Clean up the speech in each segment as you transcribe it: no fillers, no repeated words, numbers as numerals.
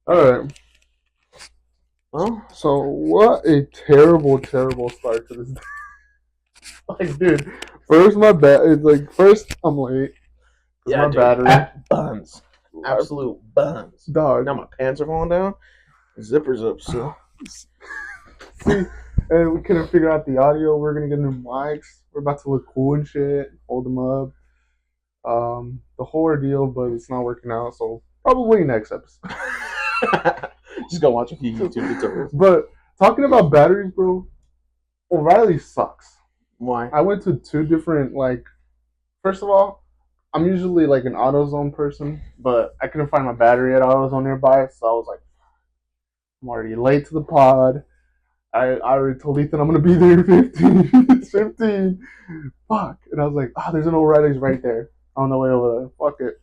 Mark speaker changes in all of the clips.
Speaker 1: All right.
Speaker 2: Well,
Speaker 1: So what a terrible, terrible start to this day. Like, dude, first my it's like first I'm late because
Speaker 2: yeah,
Speaker 1: my
Speaker 2: dude.
Speaker 1: battery.
Speaker 2: Buns.
Speaker 1: I,
Speaker 2: Absolute buns. Now
Speaker 1: dog.
Speaker 2: my pants are falling down. Zipper's up still.
Speaker 1: See, and we couldn't figure out the audio. We're gonna get new mics. We're about to look cool and shit. Hold them up. The whole ordeal, but it's not working out. So probably next episode.
Speaker 2: Just go watch a few YouTube tutorials.
Speaker 1: But talking about batteries, bro, O'Reilly sucks.
Speaker 2: Why?
Speaker 1: I went to two different like. First of all, I'm usually like an AutoZone person, but I couldn't find my battery at AutoZone nearby, so I was like, I'm already late to the pod. I already told Ethan I'm gonna be there at 15. It's 15. Fuck. And I was like, there's an O'Reilly's right there on the way over there. Fuck it.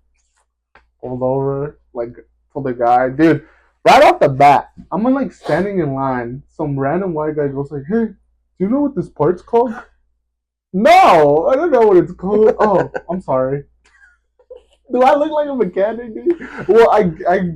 Speaker 1: Pulled over, like told the guy, dude, right off the bat, I'm like standing in line. Some random white guy goes like, hey, do you know what this part's called? No, I don't know what it's called. Oh, I'm sorry. Do I look like a mechanic, dude? Well, I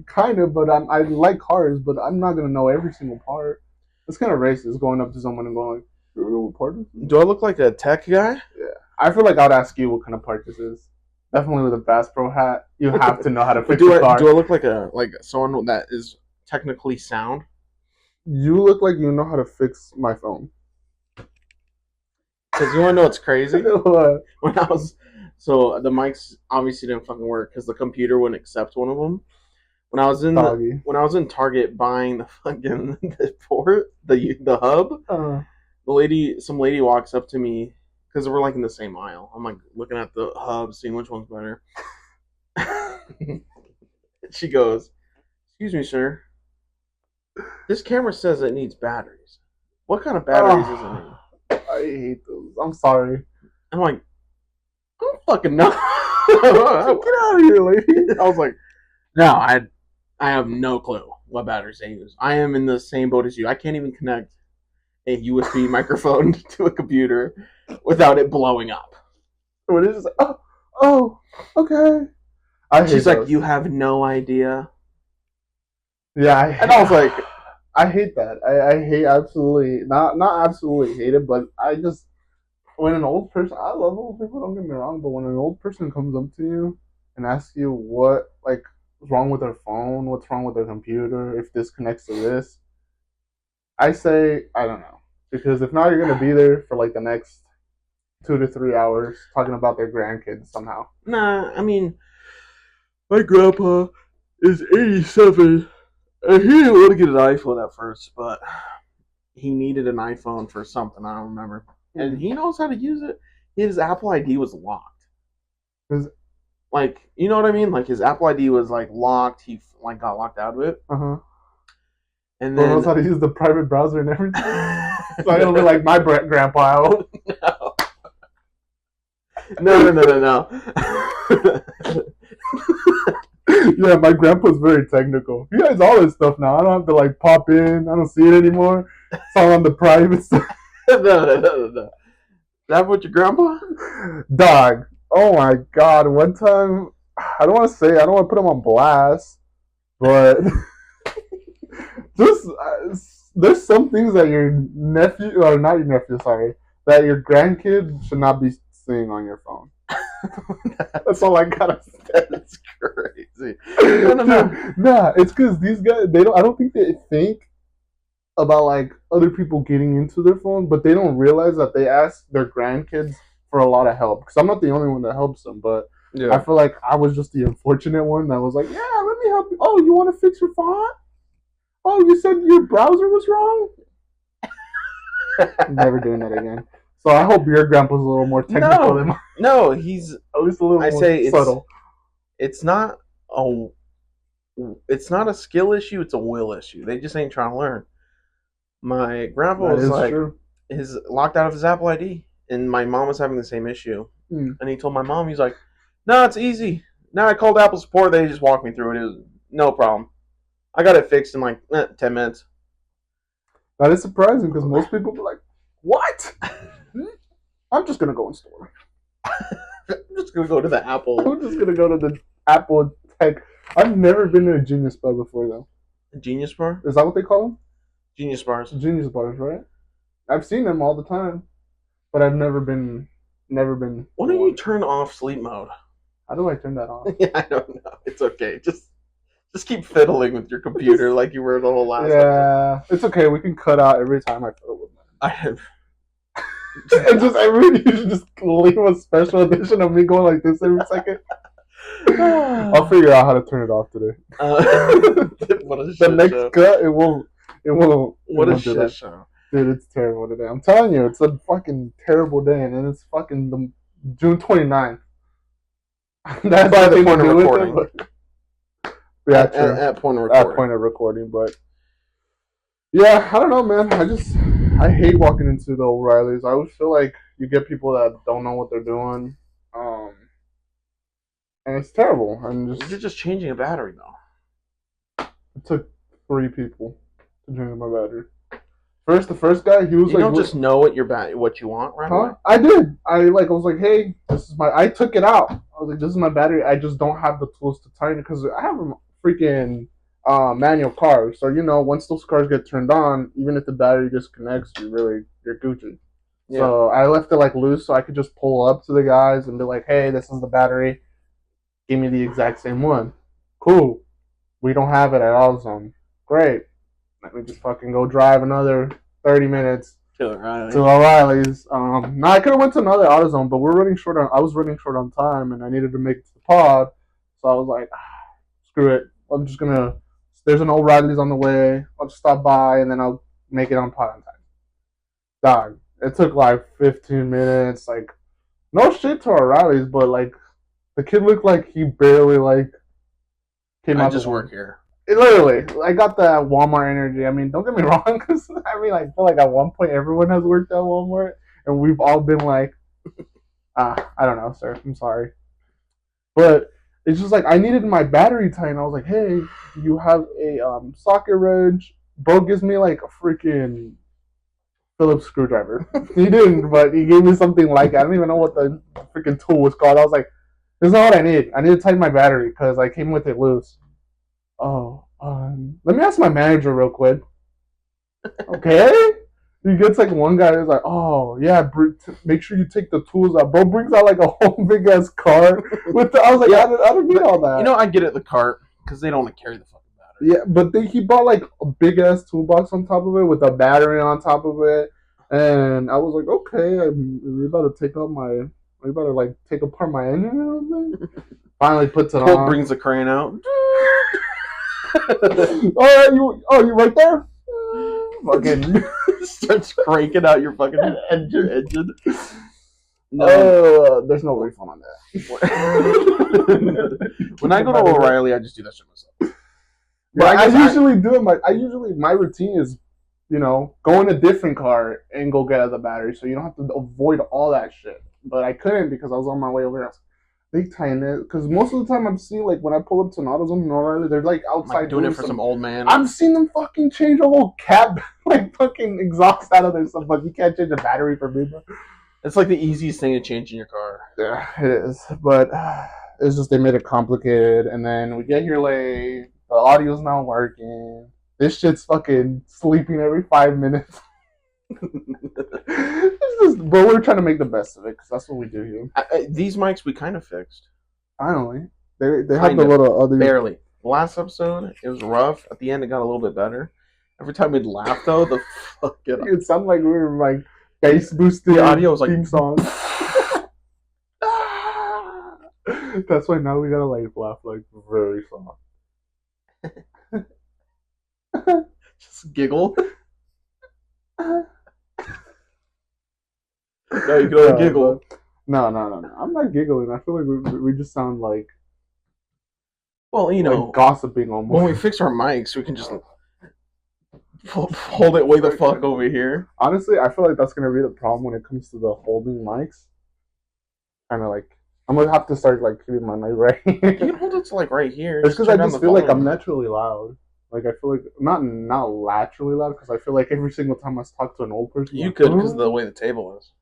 Speaker 1: kind of, but I like cars, but I'm not gonna know every single part. It's kind of racist going up to someone and going, "You know what part is this?"
Speaker 2: Do I look like a tech guy?
Speaker 1: Yeah, I feel like I'd ask you what kind of part this is. Definitely with a Bass Pro hat, you have to know how to
Speaker 2: But
Speaker 1: fix a car.
Speaker 2: do I look like someone that is technically sound?
Speaker 1: You look like you know how to fix my phone.
Speaker 2: Because you want to know what's crazy?
Speaker 1: What?
Speaker 2: When I was the mics obviously didn't fucking work because the computer wouldn't accept one of them.
Speaker 1: Doggy.
Speaker 2: When I was in Target buying the fucking the port the hub, some lady walks up to me because we're like in the same aisle. I'm like looking at the hub, seeing which one's better. She goes, "Excuse me, sir. This camera says it needs batteries. What kind of batteries does it need?"
Speaker 1: I hate those. I'm sorry.
Speaker 2: I'm like, I don't fucking know.
Speaker 1: Get out of here, lady.
Speaker 2: I was like, no, I have no clue what batteries they use. I am in the same boat as you. I can't even connect a USB microphone to a computer without it blowing up.
Speaker 1: When it's just like, oh, okay.
Speaker 2: She's like, you have no idea.
Speaker 1: Yeah,
Speaker 2: and I was like,
Speaker 1: I hate that. I hate absolutely not absolutely hate it, but I just when an old person, I love old people. Don't get me wrong, but when an old person comes up to you and asks you what what's wrong with their phone, what's wrong with their computer, if this connects to this, I say I don't know, because if not, you're gonna be there for like the next 2 to 3 hours talking about their grandkids somehow.
Speaker 2: Nah, I mean, my grandpa is 87, and he didn't want to get an iPhone at first, but he needed an iPhone for something, I don't remember. And he knows how to use it. His Apple ID was locked. Like, you know what I mean? Like his Apple ID was like locked. He like got locked out of it. And then
Speaker 1: knows how to use the private browser and everything. So I don't look like my grandpa.
Speaker 2: No.
Speaker 1: Yeah, my grandpa's very technical. He has all this stuff now. I don't have to like pop in. I don't see it anymore. It's all on the private stuff.
Speaker 2: No. That what your grandpa?
Speaker 1: Dog. Oh my god. One time, I don't want to say, I don't want to put him on blast, but just there's some things that your nephew, or not your nephew, sorry, that your grandkid should not be seeing on your phone. That's all I gotta say.
Speaker 2: That's crazy.
Speaker 1: Nah, it's because these guys, they don't. I don't think they think about like other people getting into their phone, but they don't realize that they ask their grandkids for a lot of help. Because I'm not the only one that helps them, but I feel like I was just the unfortunate one that was like, yeah, let me help you. Oh, you want to fix your font? Oh, you said your browser was wrong? I'm never doing that again. So I hope your grandpa's a little more technical than mine.
Speaker 2: No, he's
Speaker 1: at least a little more subtle.
Speaker 2: It's not a skill issue, it's a will issue. They just ain't trying to learn. My grandpa was like his locked out of his Apple ID, and my mom was having the same issue. And he told my mom, he's like, no, it's easy. Now I called Apple support, they just walked me through it. It was no problem. I got it fixed in like 10 minutes.
Speaker 1: That is surprising because most people be like, what? I'm just going to go in store.
Speaker 2: I'm just going to go to the Apple.
Speaker 1: I'm just going to go to the Apple Tech. I've never been to a Genius Bar before, though.
Speaker 2: Genius bar?
Speaker 1: Is that what they call them?
Speaker 2: Genius bars.
Speaker 1: Genius bars, right? I've seen them all the time, but I've never been
Speaker 2: Why
Speaker 1: to
Speaker 2: don't you
Speaker 1: one.
Speaker 2: turn off sleep mode?
Speaker 1: How do I turn that off?
Speaker 2: Yeah, I don't know. It's okay. Just keep fiddling with your computer like you were the whole last episode.
Speaker 1: Yeah, it's okay. We can cut out every time I fiddle with mine.
Speaker 2: I have.
Speaker 1: And just every you should just leave a special edition of me going like this every second. I'll figure out how to turn it off today.
Speaker 2: What a
Speaker 1: The
Speaker 2: shit
Speaker 1: next
Speaker 2: show.
Speaker 1: cut, it won't do
Speaker 2: Shit
Speaker 1: that.
Speaker 2: show.
Speaker 1: Dude, it's terrible today. I'm telling you, it's a fucking terrible day, and then it's fucking the June 29th. That's
Speaker 2: By the
Speaker 1: nothing
Speaker 2: point
Speaker 1: to
Speaker 2: of
Speaker 1: do with
Speaker 2: recording.
Speaker 1: it, but yeah,
Speaker 2: At,
Speaker 1: true.
Speaker 2: at point of
Speaker 1: At
Speaker 2: recording.
Speaker 1: point of recording, but yeah, I don't know, man. I hate walking into the O'Reillys. I always feel like you get people that don't know what they're doing, um, and it's terrible. And
Speaker 2: You're
Speaker 1: just
Speaker 2: just changing a battery though.
Speaker 1: it took 3 people to change my battery. The first guy, he was
Speaker 2: You
Speaker 1: like,
Speaker 2: don't just know what you want right away.
Speaker 1: huh? I did. I was like, hey, this is my. I took it out. I was like, this is my battery. I just don't have the tools to tighten it because I have a freaking manual car. So once those cars get turned on, even if the battery disconnects, you're Gucci.
Speaker 2: Yeah.
Speaker 1: So I left it like loose, so I could just pull up to the guys and be like, hey, this is the battery. Give me the exact same one. Cool. We don't have it at AutoZone. Great. Let me just fucking go drive another 30 minutes
Speaker 2: To O'Reilly.
Speaker 1: to O'Reilly's. No, I could have went to another AutoZone, but I was running short on time, and I needed to make it to the pod. So I was like, screw it. I'm just gonna. There's an O'Reilly's on the way. I'll just stop by, and then I'll make it on pod on time. Dog, it took like 15 minutes. Like, no shit to O'Reilly's, but like the kid looked like he barely like came
Speaker 2: I
Speaker 1: out.
Speaker 2: just work here.
Speaker 1: Literally, I got that Walmart energy. I mean, don't get me wrong, because I feel like at one point everyone has worked at Walmart, and we've all been like, I don't know, sir, I'm sorry, but it's just like I needed my battery tight. I was like, hey, you have a socket wrench? Bro gives me like a freaking Phillips screwdriver. He didn't, but he gave me something like I don't even know what the freaking tool was called. I was like, this is not what I need. I need to tighten my battery because I came with it loose. Oh, let me ask my manager real quick. Okay. He gets like one guy who's like, oh yeah, make sure you take the tools out. Bro brings out like a whole big ass car with the. I was like,
Speaker 2: Yeah,
Speaker 1: I don't need all that.
Speaker 2: I get it the cart because they don't want to carry the fucking battery.
Speaker 1: Yeah, but then he bought like a big ass toolbox on top of it with a battery on top of it, and I was like, okay, you about to take out my, you about to like take apart my engine or something. Finally puts it
Speaker 2: Cole
Speaker 1: on.
Speaker 2: brings the crane out.
Speaker 1: You right there? Fucking
Speaker 2: starts cranking out your fucking engine.
Speaker 1: No, there's no refund on
Speaker 2: that. When I go to O'Reilly, I just do that shit myself.
Speaker 1: But I usually do it. My routine is, go in a different car and go get the battery, so you don't have to avoid all that shit. But I couldn't because I was on my way over there. They tighten it because most of the time I'm seeing like when I pull up to an AutoZone in O'Reilly, they're like outside
Speaker 2: like doing it for some old man.
Speaker 1: I've seen them fucking change a whole cab, like fucking exhaust out of there. So fuck, you can't change a battery for me, bro.
Speaker 2: It's like the easiest thing to change in your car.
Speaker 1: Yeah, it is. But it's just they made it complicated, and then we get here late. The audio's not working. This shit's fucking sleeping every 5 minutes. But we're trying to make the best of it because that's what we do here.
Speaker 2: These mics we kind of fixed.
Speaker 1: Finally, they have the little other
Speaker 2: barely. Last episode it was rough. At the end, it got a little bit better. Every time we'd laugh though, the fuck
Speaker 1: it sounded like we were like bass boosted.
Speaker 2: The audio was like
Speaker 1: theme song. That's why now we gotta like laugh like very soft.
Speaker 2: Just giggle. No, you can only giggle.
Speaker 1: No. I'm not giggling. I feel like we just sound like.
Speaker 2: Well,
Speaker 1: like gossiping almost.
Speaker 2: When we fix our mics, we can just hold it way the fuck over here.
Speaker 1: Honestly, I feel like that's gonna be the problem when it comes to the holding mics. Kind of like I'm gonna have to start like keeping my mic right.
Speaker 2: You can hold it to like right here.
Speaker 1: It's because I just feel like I'm naturally loud. Like I feel like not naturally loud because I feel like every single time I talk to an old person,
Speaker 2: you could because of the way the table is.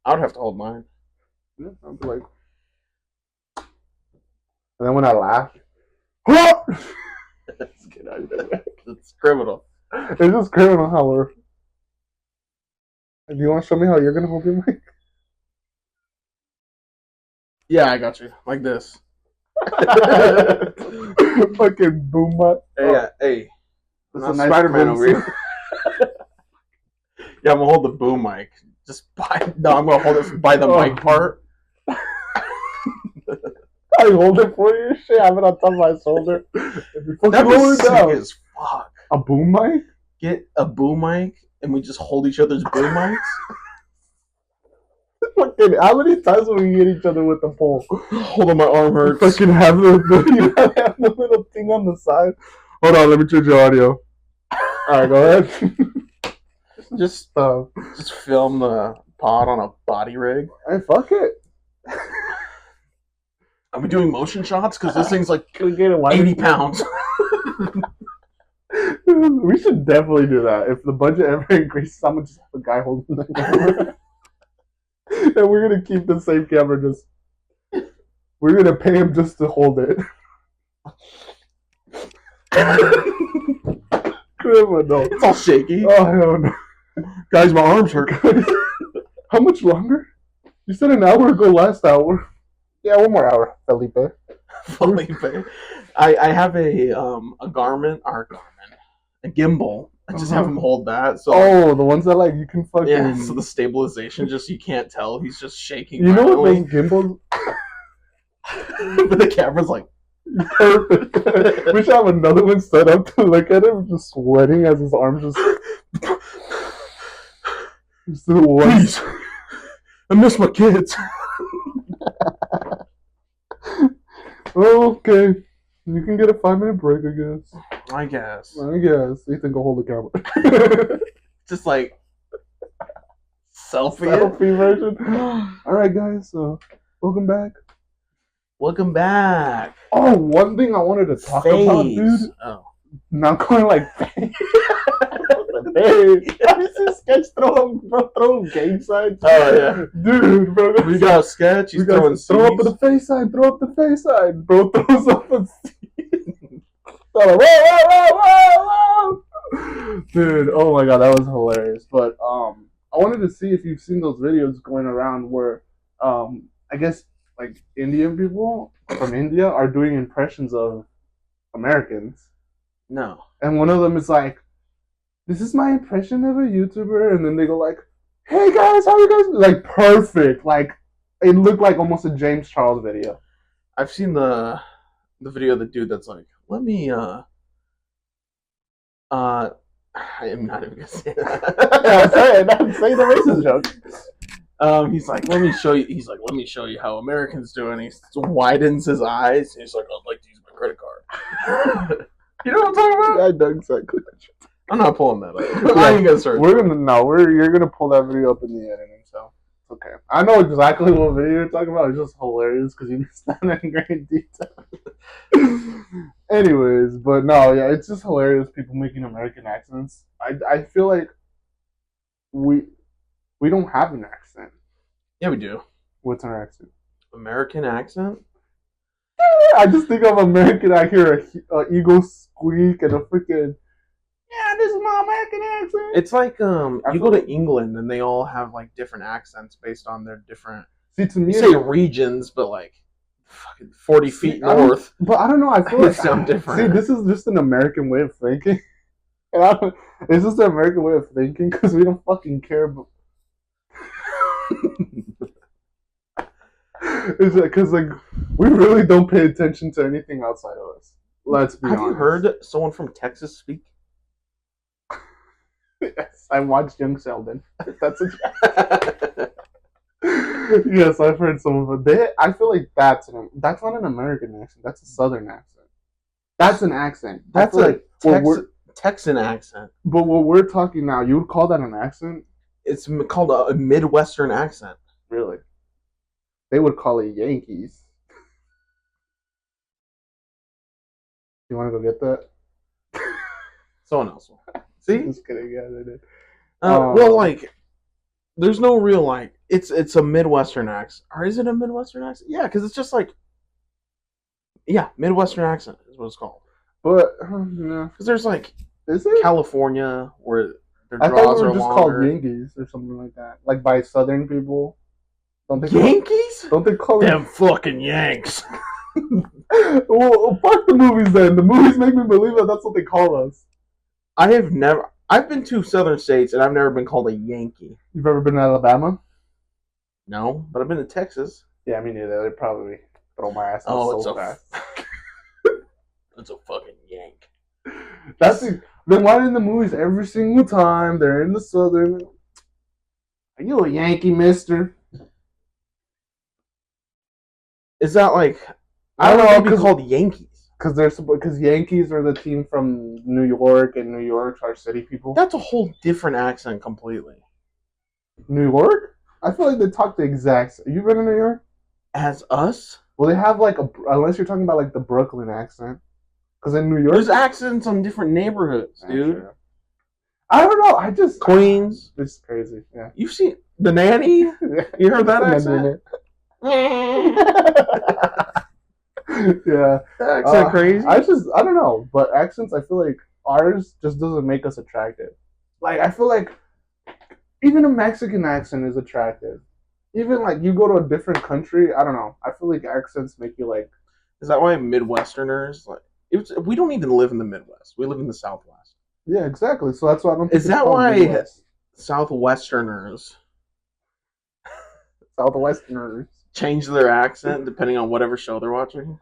Speaker 2: I would have to hold mine.
Speaker 1: Yeah, I'd be like, and then when I laugh, just
Speaker 2: It's criminal.
Speaker 1: It's just criminal how we're. Do you want to show me how you're gonna hold your mic?
Speaker 2: Yeah, I got you. Like this.
Speaker 1: Fucking boom mic.
Speaker 2: Hey, hey. I'm
Speaker 1: That's
Speaker 2: not
Speaker 1: a nice
Speaker 2: Spider-Man over
Speaker 1: glimpse.
Speaker 2: here. Yeah, I'm gonna hold the boom mic. Just by no, I'm gonna hold it by the mic part.
Speaker 1: I hold it for you. Shit, I have it on top of my shoulder.
Speaker 2: That'd be sick as fuck.
Speaker 1: A boom mic?
Speaker 2: Get a boom mic and we just hold each other's boom mics.
Speaker 1: Fucking, how many times will we hit each other with the pole?
Speaker 2: Hold on, my arm hurts.
Speaker 1: Fucking have have the little thing on the side. Hold on, let me change your audio. Alright, go ahead.
Speaker 2: Just film the pod on a body rig.
Speaker 1: Hey, fuck it.
Speaker 2: Are we doing motion shots? Because this thing's like
Speaker 1: Can we get it
Speaker 2: 80 pounds.
Speaker 1: We should definitely do that. If the budget ever increases, I'm gonna just have a guy holding the camera. And we're gonna keep the same camera, just we're gonna pay him just to hold it.
Speaker 2: It's all shaky.
Speaker 1: Oh hell no.
Speaker 2: Guys, my arms hurt.
Speaker 1: How much longer? You said an hour ago last hour. Yeah, one more hour, Felipe.
Speaker 2: Felipe. I have a garment, a gimbal. I just have him hold that. So
Speaker 1: the ones that like you can fucking.
Speaker 2: Yeah, so the stabilization just you can't tell. He's just shaking.
Speaker 1: You know what those gimbals?
Speaker 2: But the camera's like
Speaker 1: perfect. We should have another one set up to look at him just sweating as his arms just.
Speaker 2: Please, I miss my kids.
Speaker 1: Okay, you can get a 5-minute break, I guess.
Speaker 2: I guess.
Speaker 1: Ethan, go hold the camera.
Speaker 2: Just like
Speaker 1: selfie version. All right, guys. So, welcome back.
Speaker 2: Welcome back.
Speaker 1: Oh, one thing I wanted to talk about, dude. Oh, not going like. Hey, have you seen Sketch throw gang signs?
Speaker 2: Oh yeah,
Speaker 1: dude, bro.
Speaker 2: We got a Sketch. He's throwing
Speaker 1: throw up the face sign. Throw up the face sign. Bro throws up a whoa, dude. Oh my god, that was hilarious. But I wanted to see if you've seen those videos going around where I guess like Indian people from India are doing impressions of Americans.
Speaker 2: No.
Speaker 1: And one of them is like, this is my impression of a YouTuber, and then they go like, hey guys, how you guys? Like perfect. Like it looked like almost a James Charles video.
Speaker 2: I've seen the video of the dude that's like, let me I am not even gonna say that.
Speaker 1: Yeah, I'm saying the racist joke.
Speaker 2: He's like, let me show you. He's like, let me show you how Americans do it. And he widens his eyes. And he's like, I'd like to use my credit card. You know what I'm talking about?
Speaker 1: I know exactly.
Speaker 2: I'm not pulling that up. I ain't gonna search.
Speaker 1: You're gonna pull that video up in the editing, so okay. I know exactly what video you're talking about. It's just hilarious because you missed that in great detail. Anyways, but no, yeah, it's just hilarious. People making American accents. I feel like we don't have an accent.
Speaker 2: Yeah, we do.
Speaker 1: What's our accent?
Speaker 2: American accent?
Speaker 1: I just think of American. I hear a eagle squeak and a freaking. Yeah, this is my American accent.
Speaker 2: It's like you go to England and they all have like different accents based on their different.
Speaker 1: See, to me,
Speaker 2: you say regions, but like fucking 40 feet north.
Speaker 1: But I don't know. I feel like
Speaker 2: sound different.
Speaker 1: See, this is just an American way of thinking. And it's just an American way of thinking because we don't fucking care. But it's because like we really don't pay attention to anything outside of us. Let's be honest.
Speaker 2: Have you heard someone from Texas speak?
Speaker 1: Yes, I watched Young Sheldon. That's a yes, I've heard some of it. I feel like that's not an American accent. That's a Southern accent. That's an accent.
Speaker 2: That's a Texan accent.
Speaker 1: But what we're talking now, you would call that an accent?
Speaker 2: It's called a Midwestern accent.
Speaker 1: Really? They would call it Yankees. You want to go get that?
Speaker 2: Someone else will. See?
Speaker 1: Just kidding. Yeah, they did.
Speaker 2: Well, like, there's no real like. It's a Midwestern accent, or is it a Midwestern accent? Yeah, because it's just like, yeah, Midwestern accent is what it's called.
Speaker 1: But yeah,
Speaker 2: because there's like
Speaker 1: Is it?
Speaker 2: California, where their
Speaker 1: I thought
Speaker 2: draws
Speaker 1: we
Speaker 2: are
Speaker 1: were just called
Speaker 2: longer.
Speaker 1: Yankees or something like that. Like by Southern people.
Speaker 2: Yankees?
Speaker 1: Don't they call it?
Speaker 2: Them fucking Yanks.
Speaker 1: Well, fuck the movies then. The movies make me believe that that's what they call us.
Speaker 2: I've been to southern states and I've never been called a Yankee.
Speaker 1: You've ever been to Alabama?
Speaker 2: No, but I've been to Texas.
Speaker 1: Yeah, me neither. They'd probably throw my ass out
Speaker 2: Oh,
Speaker 1: so fast.
Speaker 2: It's a fucking Yank.
Speaker 1: That's the, then why in the movies every single time they're in the Southern? Are you a Yankee, Mister?
Speaker 2: Is that like?
Speaker 1: I
Speaker 2: Why
Speaker 1: don't
Speaker 2: would
Speaker 1: know
Speaker 2: they be called Yankees?
Speaker 1: because Yankees are the team from New York, and New York's our city people.
Speaker 2: That's a whole different accent completely.
Speaker 1: New York? I feel like they talk the exact. You been in New York?
Speaker 2: As us?
Speaker 1: Well, they have like a unless you're talking about like the Brooklyn accent. Because in New York,
Speaker 2: There's accents on different neighborhoods, dude.
Speaker 1: Sure. I don't know. I just
Speaker 2: Queens.
Speaker 1: It's crazy. Yeah.
Speaker 2: You've seen The Nanny? You heard that accent?
Speaker 1: Yeah.
Speaker 2: Accent crazy.
Speaker 1: I don't know, but accents. I feel like ours just doesn't make us attractive. Like I feel like even a Mexican accent is attractive. Even like you go to a different country, I don't know. I feel like accents make you like.
Speaker 2: Is that why Midwesterners like? We don't even live in the Midwest. We live in the Southwest.
Speaker 1: Yeah, exactly. So that's why I don't. Think
Speaker 2: Is that why Southwesterners
Speaker 1: Southwesterners
Speaker 2: change their accent depending on whatever show they're watching?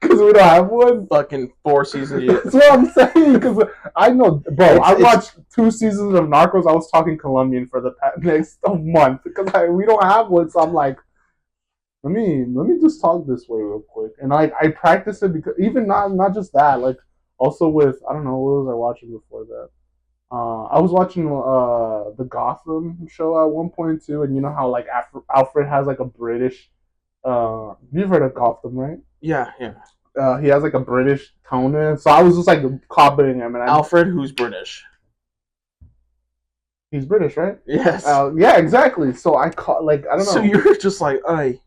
Speaker 1: Because we don't have one.
Speaker 2: Fucking 4 seasons.
Speaker 1: That's what I'm saying. Because I know, bro. I watched 2 seasons of Narcos. I was talking Colombian for the next month because we don't have one. So I'm like, let me just talk this way real quick. And like I practice it because even not just that. Like also with I don't know what was I watching before that. I was watching the Gotham show at one point too, and you know how like Alfred has like a British. You've heard of Gotham, right?
Speaker 2: Yeah.
Speaker 1: He has like a British tone in it, so I was just like copying him. And
Speaker 2: Alfred, who's British?
Speaker 1: He's British, right?
Speaker 2: Yes.
Speaker 1: Yeah, exactly. So I caught like I don't know.
Speaker 2: So you're just like, hey,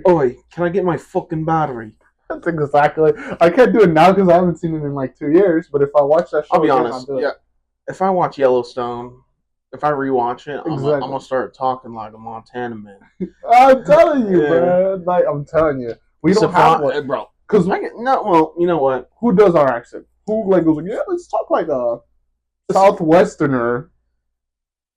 Speaker 2: oi, can I get my fucking battery?
Speaker 1: That's exactly. I can't do it now because I haven't seen it in like 2 years. But if I watch that show,
Speaker 2: I'll be honest. Yeah, if I watch Yellowstone, if I rewatch it, I'm gonna start talking like a Montana man.
Speaker 1: I'm telling you, man. Like I'm telling you, we don't have one,
Speaker 2: bro. Because well, you know what?
Speaker 1: Who does our accent? Who like goes like, yeah, let's talk like a Southwesterner.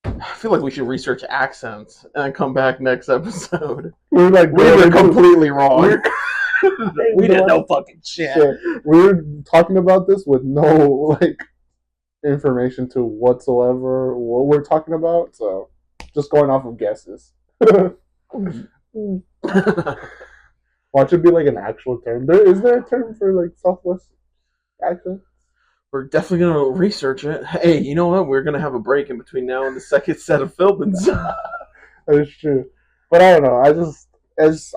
Speaker 2: I feel like we should research accents and come back next episode.
Speaker 1: We're like,
Speaker 2: we were completely wrong. We didn't know fucking shit.
Speaker 1: We're talking about this with no like information to whatsoever what we're talking about, so just going off of guesses. Watch it be like an actual term. Is there a term for like Southwest accent?
Speaker 2: We're definitely gonna research it. Hey, you know what? We're gonna have a break in between now and the second set of filmings.
Speaker 1: That's true, but I don't know.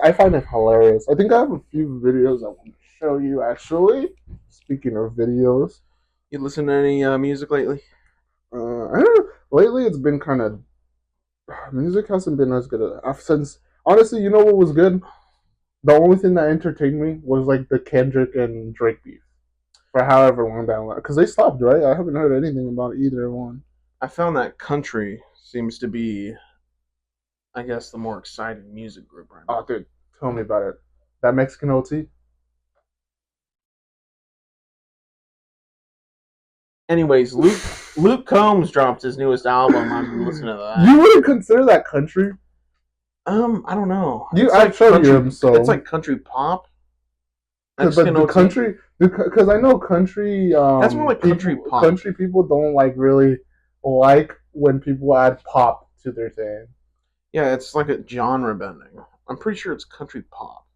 Speaker 1: I find it hilarious. I think I have a few videos I want to show you. Actually, speaking of videos,
Speaker 2: you listen to any music lately?
Speaker 1: I don't know. Lately, it's been kind of music hasn't been as good since. Honestly, you know what was good? The only thing that entertained me was like the Kendrick and Drake beef for however long that went. Because they stopped, right? I haven't heard anything about either one.
Speaker 2: I found that country seems to be, I guess, the more exciting music group right now.
Speaker 1: Oh, dude, tell me about it. That Mexican OT?
Speaker 2: Anyways, Luke Combs dropped his newest album. I've been listening to that.
Speaker 1: You wouldn't consider that country?
Speaker 2: I don't know.
Speaker 1: I've shown you him, so
Speaker 2: it's like country pop.
Speaker 1: But the country, because I know country.
Speaker 2: That's more like country pop.
Speaker 1: Country people don't like really like when people add pop to their thing.
Speaker 2: Yeah, it's like a genre bending. I'm pretty sure it's country pop.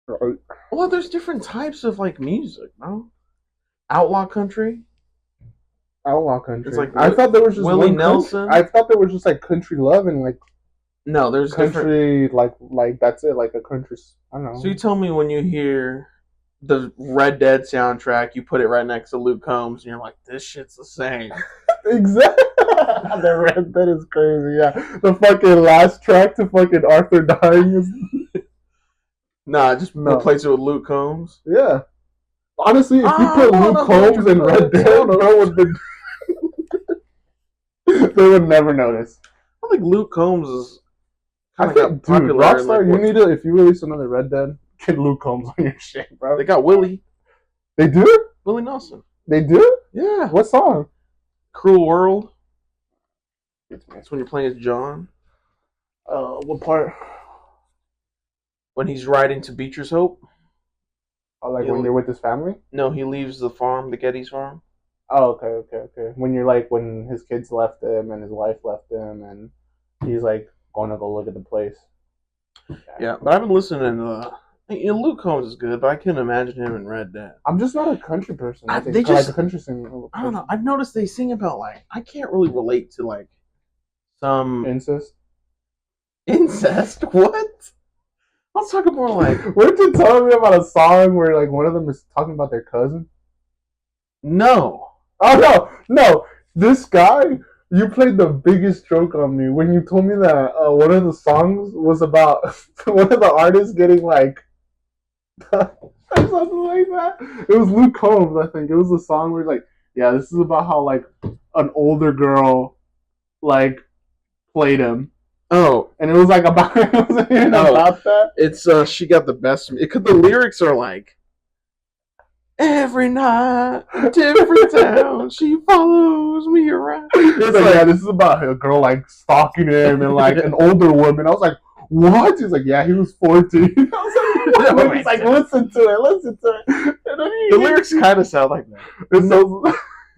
Speaker 1: Right.
Speaker 2: Well, there's different types of like music, no? Outlaw country.
Speaker 1: Outlaw country.
Speaker 2: It's like
Speaker 1: I thought there was just
Speaker 2: Willie Nelson.
Speaker 1: I thought there was just like country love and like.
Speaker 2: No, there's
Speaker 1: country different... like that's it, like a country. I don't know.
Speaker 2: So you tell me when you hear the Red Dead soundtrack, you put it right next to Luke Combs, and you're like, "This shit's the same."
Speaker 1: Exactly. The Red Dead is crazy. Yeah, the fucking last track to fucking Arthur dying is.
Speaker 2: Just replace it with Luke Combs.
Speaker 1: Yeah. Honestly, if you put Luke Combs in Red Dead, they would never notice.
Speaker 2: I think Luke Combs is
Speaker 1: I think, dude, Rockstar, you need to, if you release another Red Dead, get Luke Combs on your shit, bro.
Speaker 2: They got Willie.
Speaker 1: They do?
Speaker 2: Willie Nelson.
Speaker 1: They do?
Speaker 2: Yeah.
Speaker 1: What song?
Speaker 2: Cruel World. That's when you're playing as John.
Speaker 1: What part?
Speaker 2: When he's riding to Beecher's Hope.
Speaker 1: Like when you're with his family?
Speaker 2: No, he leaves the farm, the Geddes farm.
Speaker 1: Oh, okay. When you're like, when his kids left him and his wife left him and he's like going to go look at the place.
Speaker 2: Yeah, but I've been listening to, Luke Combs is good, but I couldn't imagine him in Red Dead.
Speaker 1: I'm just not a country person.
Speaker 2: They just,
Speaker 1: like a country singer.
Speaker 2: I don't know. I've noticed they sing about like, I can't really relate to like some
Speaker 1: incest.
Speaker 2: Incest? What? I'm talking more like.
Speaker 1: Weren't you telling me about a song where like one of them is talking about their cousin?
Speaker 2: No.
Speaker 1: Oh no! This guy, you played the biggest joke on me when you told me that one of the songs was about one of the artists getting like something like that. It was Luke Combs, I think. It was a song where he's like, yeah, this is about how like an older girl like played him.
Speaker 2: Oh,
Speaker 1: and it was like about about that.
Speaker 2: It's she got the best. Because the lyrics are like, every night, different town, she follows me around.
Speaker 1: It's like, yeah, this is about a girl like stalking him and like an older woman. I was like, what? He's like, yeah, he was 14. I was like, he's like, listen to it.
Speaker 2: The lyrics kind of sound like that. So,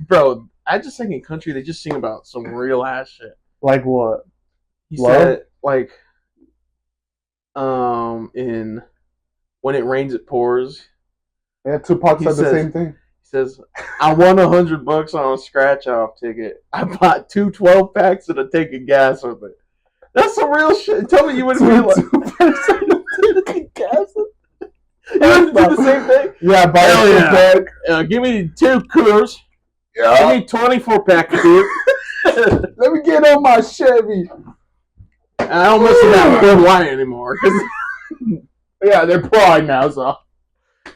Speaker 2: bro, I just think in country they just sing about some real ass shit.
Speaker 1: Like what?
Speaker 2: He said, like, in When It Rains, It Pours.
Speaker 1: Yeah, Tupac said the same thing.
Speaker 2: He says, I won $100 on a scratch-off ticket. I bought 2 12-packs and a tank of gas with it. That's some real shit. Tell me you wouldn't be like... 2 packs and a tank of gas? You wouldn't do the same thing?
Speaker 1: Yeah, buy a 2-pack.
Speaker 2: Give me 2 coolers. Yeah. Give me 24-pack of beer.
Speaker 1: Let me get on my Chevy.
Speaker 2: I don't mess with that Bud Light anymore.
Speaker 1: Yeah, they're prime now, so.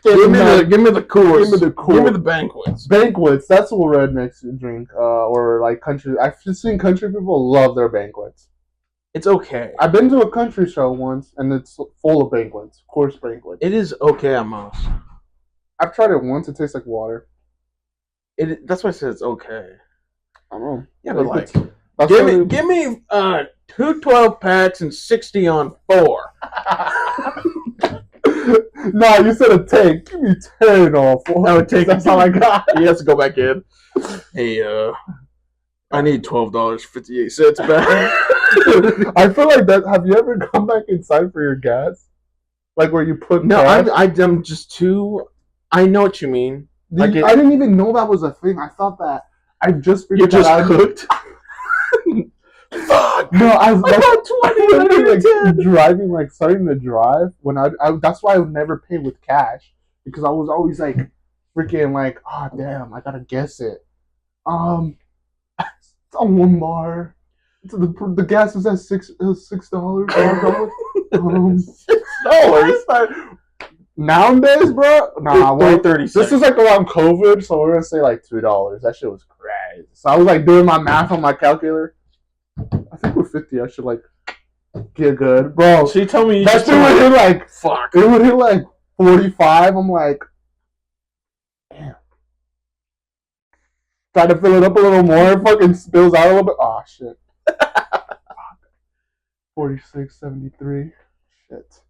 Speaker 2: Give me the coolers.
Speaker 1: Give me the
Speaker 2: banquets.
Speaker 1: Banquets, that's what rednecks drink. Or like country. I've seen country people love their banquets.
Speaker 2: It's okay.
Speaker 1: I've been to a country show once, and it's full of banquets. Of course, banquets.
Speaker 2: It is okay at most.
Speaker 1: I've tried it once. It tastes like water.
Speaker 2: That's why I said it's okay.
Speaker 1: I don't know.
Speaker 2: Yeah, but like, give me 2 12-packs and 60 on 4.
Speaker 1: No, you said a tank. Give me 10 on 4.
Speaker 2: No, take.
Speaker 1: That's all I got.
Speaker 2: He has to go back in. Hey, I need $12.58 back.
Speaker 1: I feel like that. Have you ever gone back inside for your gas? Like where you put?
Speaker 2: No, I'm just too. I know what you mean.
Speaker 1: I didn't even know that was a thing. I thought that I just figured
Speaker 2: you just cooked.
Speaker 1: Fuck! No, I was like driving, like starting to drive when I that's why I would never pay with cash because I was always like freaking like, oh damn, I gotta guess it. It's on 1 bar. The gas is at $6, $5. $6. Nowadays, bro. Nah,
Speaker 2: $3.30.
Speaker 1: This is like around COVID, so we're gonna say like $2. That shit was crazy. So I was like doing my math on my calculator. I think with 50, I should like get good, bro.
Speaker 2: So you told me
Speaker 1: that shit would hit like
Speaker 2: fuck.
Speaker 1: It would hit like 45. I'm like, damn. Try to fill it up a little more. It fucking spills out a little bit. Oh shit. 46.73. Shit.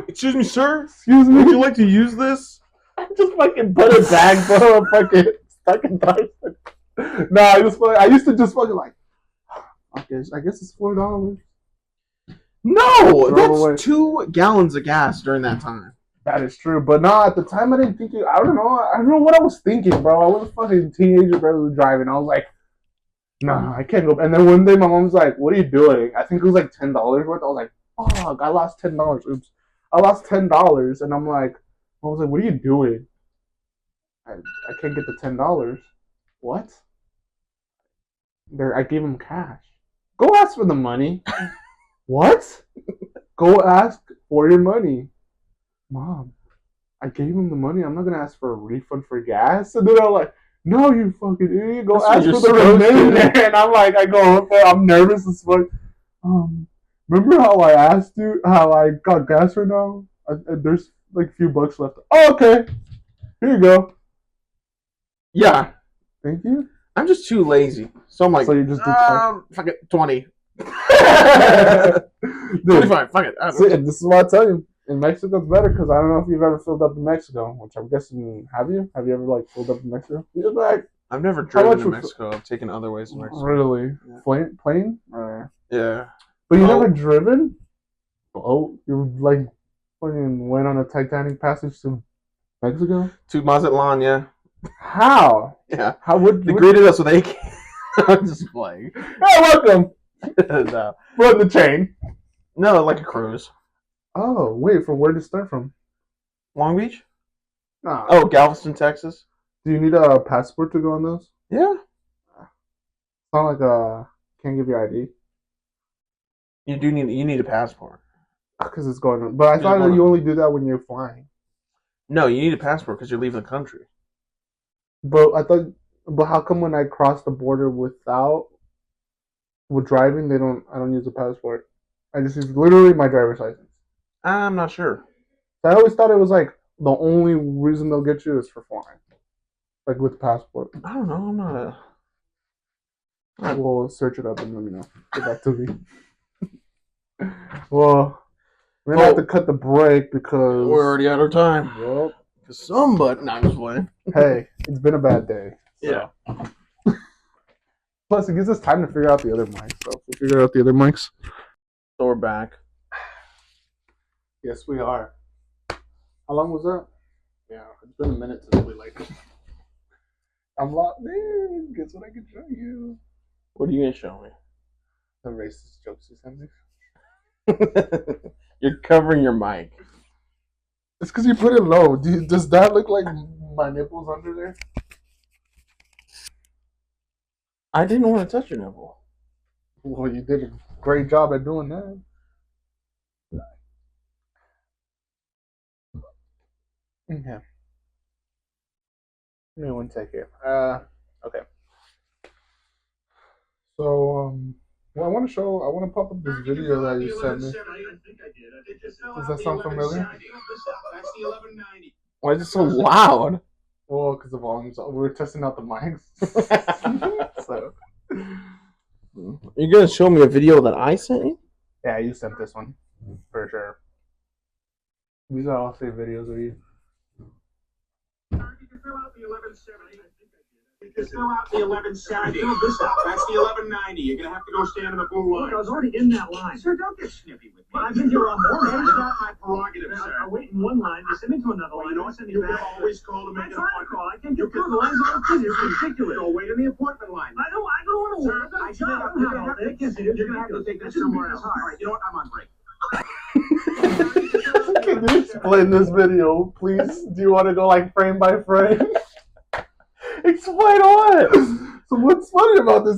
Speaker 2: Excuse me, sir.
Speaker 1: Excuse me.
Speaker 2: Would you like to use this?
Speaker 1: I just fucking put it back, bro. I'm fucking stuck in time. Nah, I used to just fucking like. I guess it's $4.
Speaker 2: No, that's 2 gallons of gas during that time.
Speaker 1: That is true, but no, at the time I didn't think it. I don't know what I was thinking, bro. I was a fucking teenager, barely driving. I was like, nah, I can't go. And then one day my mom was like, "What are you doing?" I think it was like $10 worth. I was like, "Fuck, I lost $10." Oops, I lost $10, and I was like, "What are you doing?" I can't get the $10. What? I gave him cash. Go ask for the money. What? Go ask for your money. Mom, I gave him the money. I'm not gonna ask for a refund for gas. And then I'm like, no, you fucking idiot. Go
Speaker 2: That's what
Speaker 1: ask
Speaker 2: you're
Speaker 1: for the
Speaker 2: supposed to
Speaker 1: remainder.
Speaker 2: do.
Speaker 1: And I'm like, I go up there. I'm nervous as fuck. Um, remember how I asked you how I got gas right now? There's like a few bucks left. Oh, okay. Here you go.
Speaker 2: Yeah,
Speaker 1: Thank you.
Speaker 2: I'm just too lazy. So I'm like,
Speaker 1: So you just do
Speaker 2: fuck it, 20.
Speaker 1: Dude,
Speaker 2: 25, fuck it. I don't
Speaker 1: see,
Speaker 2: know.
Speaker 1: this is what I tell you. In Mexico, it's better because I don't know if you've ever filled up in Mexico, which I'm guessing. Have you? Have you ever like filled up in Mexico? Yeah, like,
Speaker 2: I've never
Speaker 1: how
Speaker 2: driven
Speaker 1: much
Speaker 2: to
Speaker 1: was
Speaker 2: Mexico. I've taken other ways to Mexico.
Speaker 1: really
Speaker 2: Yeah.
Speaker 1: plane?
Speaker 2: Yeah.
Speaker 1: But you
Speaker 2: Oh.
Speaker 1: never driven? Oh, you like fucking went on a Titanic passage to Mexico?
Speaker 2: To Mazatlan, yeah.
Speaker 1: How?
Speaker 2: Yeah.
Speaker 1: How would
Speaker 2: They greeted us with AK. I'm just playing.
Speaker 1: Hey, welcome.
Speaker 2: No.
Speaker 1: Run the chain.
Speaker 2: No, like a cruise.
Speaker 1: Oh, wait, from where to start from?
Speaker 2: Long Beach?
Speaker 1: Nah.
Speaker 2: Oh, Galveston, Texas.
Speaker 1: Do you need a passport to go on those?
Speaker 2: Yeah.
Speaker 1: It's not like can't give you ID.
Speaker 2: You need a passport.
Speaker 1: Because it's going on. But I thought that you only do that when you're flying.
Speaker 2: No, you need a passport because you're leaving the country.
Speaker 1: But how come when I cross the border with driving, I don't use a passport. I just use literally my driver's license.
Speaker 2: I'm not sure.
Speaker 1: I always thought it was like the only reason they'll get you is for flying. Like with the passport.
Speaker 2: I don't know. I'm not a.
Speaker 1: I will search it up and let me know. Get back to me. Well, we're gonna have to cut the break because
Speaker 2: we're already out of time.
Speaker 1: Well,
Speaker 2: Because somebody. No, I'm just playing.
Speaker 1: Hey, it's been a bad day. So.
Speaker 2: Yeah.
Speaker 1: Plus, it gives us time to figure out the other mics. So if we figure out the other mics.
Speaker 2: So we're back.
Speaker 1: Yes, we are. How long was that? Yeah, it's been a minute since we I'm locked in. Guess what I can show you?
Speaker 2: What are you gonna show me?
Speaker 1: The racist jokes you sent me.
Speaker 2: You're covering your mic.
Speaker 1: It's because you put it low. Does that look like my nipples under there?
Speaker 2: I didn't want to touch your nipple.
Speaker 1: Well, you did a great job at doing that. Okay. Give me 1 second. Okay. So, well, I want to pop up this video that you sent me. Does that sound familiar?
Speaker 2: Why is it so loud?
Speaker 1: Well, because the volume's we were testing out the mics. So.
Speaker 2: You're gonna show me a video that I sent you?
Speaker 1: Yeah, you sent this one. For sure. These are all saved videos of you.
Speaker 3: You can fill out the 1170. That's the 1190. You're going to have to go stand in the blue line.
Speaker 4: Look, I was already in that line.
Speaker 3: Sir, don't get snippy with me.
Speaker 4: But I've been here on more
Speaker 3: That is not my prerogative, sir.
Speaker 4: I wait in one line, they send me to another
Speaker 3: Well,
Speaker 4: line,
Speaker 3: you know
Speaker 4: they
Speaker 3: what?
Speaker 4: send me
Speaker 3: You can
Speaker 4: back.
Speaker 3: always call to make
Speaker 4: I'm
Speaker 3: an
Speaker 4: trying to
Speaker 3: appointment.
Speaker 4: call. I can't get through. The lines are busy. It's ridiculous.
Speaker 3: Go wait in the appointment line.
Speaker 4: I don't want to
Speaker 3: Sir,
Speaker 4: wait.
Speaker 3: I
Speaker 4: I
Speaker 3: should
Speaker 4: don't
Speaker 3: you're
Speaker 4: have all
Speaker 3: gonna
Speaker 4: day.
Speaker 3: you're gonna have to take that somewhere else. All right, you know what? I'm on break.
Speaker 1: Can you explain this video, please? Do you want to go like frame by frame?
Speaker 2: Explain what?
Speaker 1: So what's funny about this?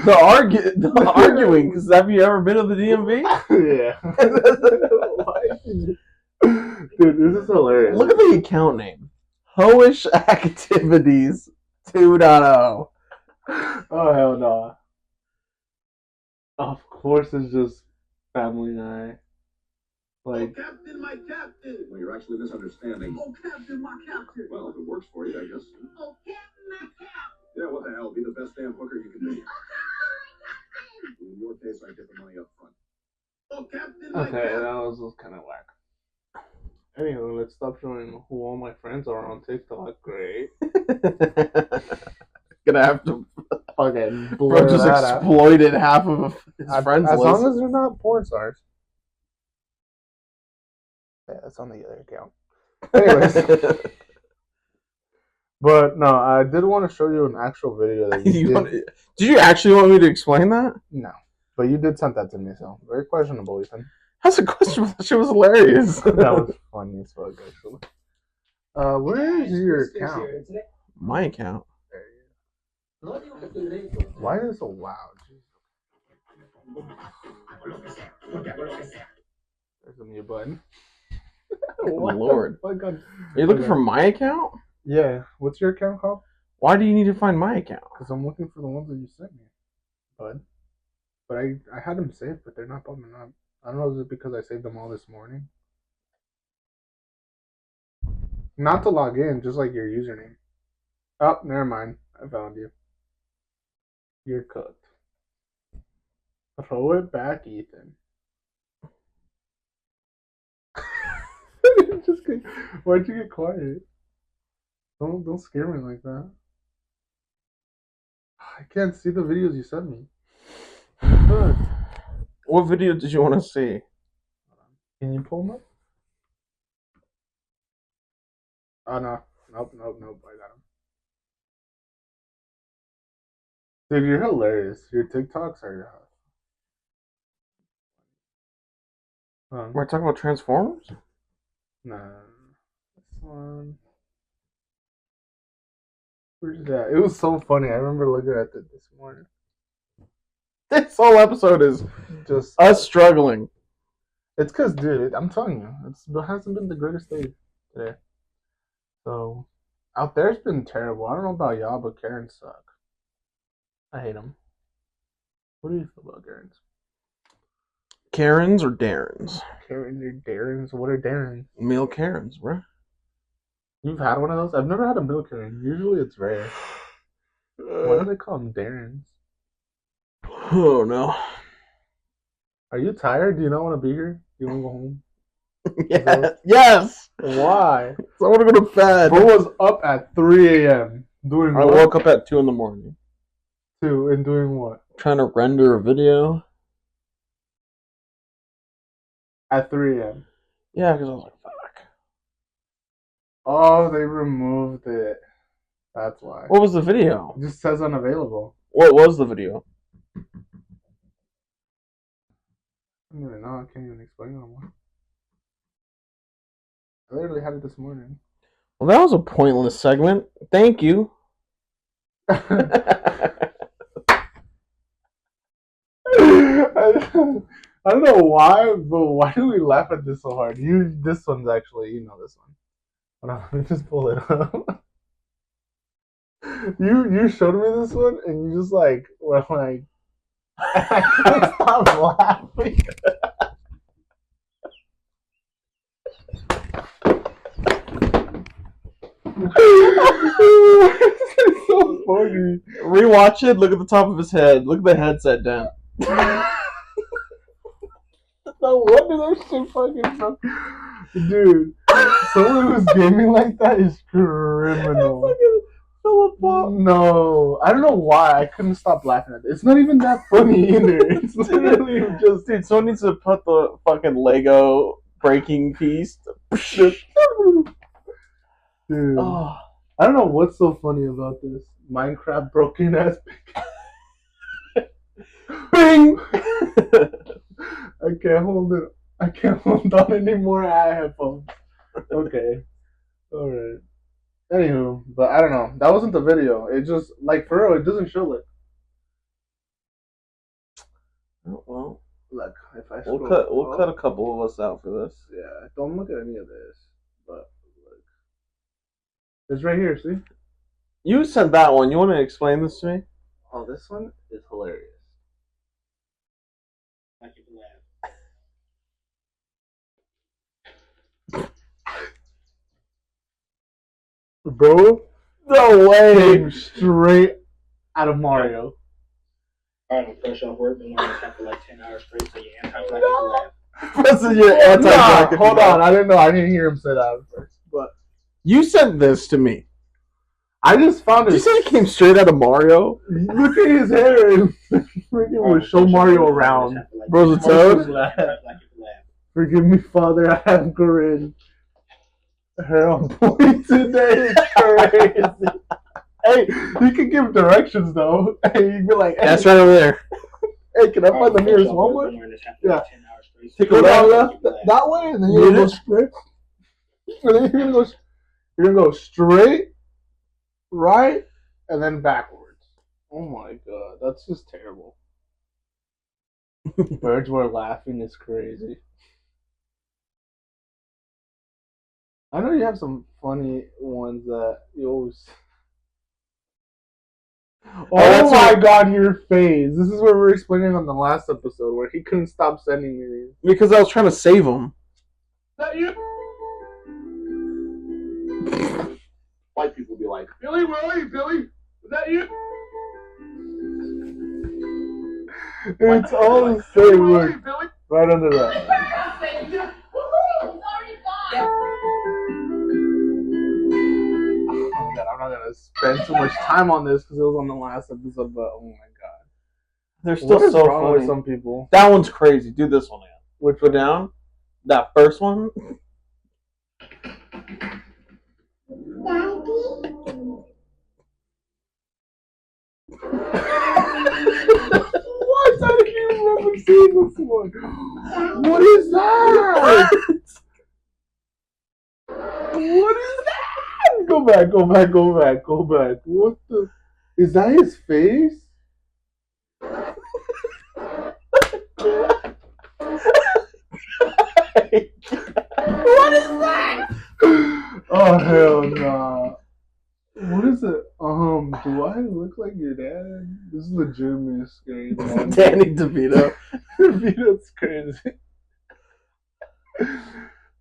Speaker 2: The arguing. Because have you ever been to the DMV?
Speaker 1: Yeah. Dude, this is hilarious.
Speaker 2: Look at the account name. Hoish Activities 2.0.
Speaker 1: Oh hell no. Of course, it's just Family Guy. Like,
Speaker 3: Captain, my captain. Well, you're actually misunderstanding. Oh, Captain, my captain. Well, if it works for you, I guess. Oh, Captain, my captain. Yeah, what the hell? Be the best damn hooker you can be. In your case, I get the money up front. Oh, Captain, my
Speaker 1: okay,
Speaker 3: captain.
Speaker 1: that was kind of whack. Anyway, let's stop showing who all my friends are on TikTok. Great.
Speaker 2: Gonna have to.
Speaker 1: Okay,
Speaker 2: Bro
Speaker 1: blur
Speaker 2: just
Speaker 1: that out.
Speaker 2: exploited half of his friends
Speaker 1: As
Speaker 2: list.
Speaker 1: long as they're not porn stars. Yeah, that's on the other account. Anyways. But no, I did want to show you an actual video that you did.
Speaker 2: Did you actually want me to explain that?
Speaker 1: No, but you did send that to me, so very questionable, Ethan.
Speaker 2: That's a question. That shit was hilarious.
Speaker 1: That was funny as fuck, actually. Where is your account?
Speaker 2: My account.
Speaker 1: Why is it so loud? There's a mute button. What
Speaker 2: Lord.
Speaker 1: the fuck?
Speaker 2: Are you looking for my account?
Speaker 1: Yeah. What's your account called?
Speaker 2: Why do you need to find my account?
Speaker 1: Because I'm looking for the ones that you sent me, bud. But I had them saved, but they're not popping up. I don't know, is it because I saved them all this morning? Not to log in, just like your username. Oh, never mind. I found you. You're cooked. Throw it back, Ethan. Just get, why'd you get quiet? Don't scare me like that. I can't see the videos you sent me. Good.
Speaker 2: What video did you want to see?
Speaker 1: Can you pull them up? Oh no. Nope. I got them. Dude, you're hilarious. Your TikToks are.
Speaker 2: We're talking about Transformers?
Speaker 1: Nah. This one. Where's that? It was so funny. I remember looking at it this morning.
Speaker 2: This whole episode is
Speaker 1: Just
Speaker 2: us struggling.
Speaker 1: it's because, dude, I'm telling you, it hasn't been the greatest day today. So out there's been terrible. I don't know about y'all, but Karens suck. I hate them. What do you feel about Karens?
Speaker 2: Karens or Darrens?
Speaker 1: Karens or Darrens? What are Darrens?
Speaker 2: Male Karens, bro.
Speaker 1: You've had one of those? I've never had a milk Karen. Usually it's rare. Why do they call them Darrens?
Speaker 2: Oh no.
Speaker 1: Are you tired? Do you not want to be here? Do you want to go home?
Speaker 2: Yes.
Speaker 1: Why?
Speaker 2: So I want to go to bed.
Speaker 1: Bro was up at 3 a.m. doing
Speaker 2: I
Speaker 1: what?
Speaker 2: woke up at 2 in the morning.
Speaker 1: 2 and doing what?
Speaker 2: Trying to render a video.
Speaker 1: At 3 a.m.
Speaker 2: Yeah, because I was like, fuck.
Speaker 1: Oh, they removed it. That's why.
Speaker 2: What was the video?
Speaker 1: It just says unavailable.
Speaker 2: What was the video?
Speaker 1: I don't even know. I can't even explain it anymore. I literally had it this morning.
Speaker 2: Well, that was a pointless segment. Thank you.
Speaker 1: I don't know why, but why do we laugh at this so hard? This one's actually, you know this one. Hold on, let me just pull it up. You showed me this one, and you just like were like, I couldn't stop laughing. It's so funny.
Speaker 2: Rewatch it. Look at the top of his head. Look at the headset down.
Speaker 1: No wonder that shit fucking sucks. Dude, someone who's gaming like that is criminal. No, I don't know why I couldn't stop laughing at it. It's not even that funny either. It's literally just
Speaker 2: Dude, someone needs to put the fucking Lego breaking piece.
Speaker 1: dude.
Speaker 2: Oh.
Speaker 1: I don't know what's so funny about this Minecraft broken ass.
Speaker 2: Bing!
Speaker 1: I can't hold it. I can't hold on anymore. I have headphones. Okay, all right. Anywho, but I don't know. That wasn't the video. It just like for real. It doesn't show it.
Speaker 2: Oh, well,
Speaker 1: Look, if I
Speaker 2: we'll
Speaker 1: scroll
Speaker 2: cut a couple of us out for this.
Speaker 1: Yeah, don't look at any of this. But look, it's right here. See?
Speaker 2: You sent that one. You want to explain this to me?
Speaker 1: Oh, this one is hilarious.
Speaker 4: I can laugh.
Speaker 1: Bro,
Speaker 2: No way.
Speaker 1: came straight out of Mario.
Speaker 4: I'm fresh off work, been learning this for like 10 hours straight, so yeah, I'm like you laugh.
Speaker 2: This is your
Speaker 1: Nah,
Speaker 2: anti-black.
Speaker 1: hold on. I didn't know. I didn't hear him say that at first. But
Speaker 2: You sent this to me.
Speaker 1: I just found
Speaker 2: Did
Speaker 1: it.
Speaker 2: you say it came straight out of Mario?
Speaker 1: Look at his hair. And freaking would show Mario around.
Speaker 2: Bro's a toad?
Speaker 1: Forgive me, Father. I have Corinne. Her on point today. It's crazy. Hey, you can give directions though. Hey, you be like, hey,
Speaker 2: That's right over there.
Speaker 1: Hey, can I find the nearest Walmart? Yeah.
Speaker 2: Take a
Speaker 1: Go down
Speaker 2: left.
Speaker 1: left that way, and then you're gonna go straight. And then you're gonna go straight, right, and then backwards. Oh my god, that's just terrible. Birds were laughing. It's crazy. I know you have some funny ones that you always. Oh
Speaker 2: that's
Speaker 1: my
Speaker 2: what-
Speaker 1: god, your face! This is what we were explaining on the last episode where he couldn't stop sending me these.
Speaker 2: Because I was trying to save him.
Speaker 1: That you?
Speaker 2: White people be like,
Speaker 1: Billy, where are you, Billy? Is that you? It's all the same. Look, right under that. Oh my god, I'm not gonna spend too much time on this because it was on the last episode. But oh my god,
Speaker 2: they're still
Speaker 1: what is
Speaker 2: so
Speaker 1: wrong with
Speaker 2: funny.
Speaker 1: some people?
Speaker 2: That one's crazy. Do this one again.
Speaker 1: Which
Speaker 2: Go down. That first one.
Speaker 1: What? I didn't even remember seeing this one. What is that? What is that? Go back, go back, go back, go back. What the? Is that his face? What is that? Oh hell nah. What is it? Do I look like your dad? This is legitimately scary. Man.
Speaker 2: Danny DeVito.
Speaker 1: That's crazy.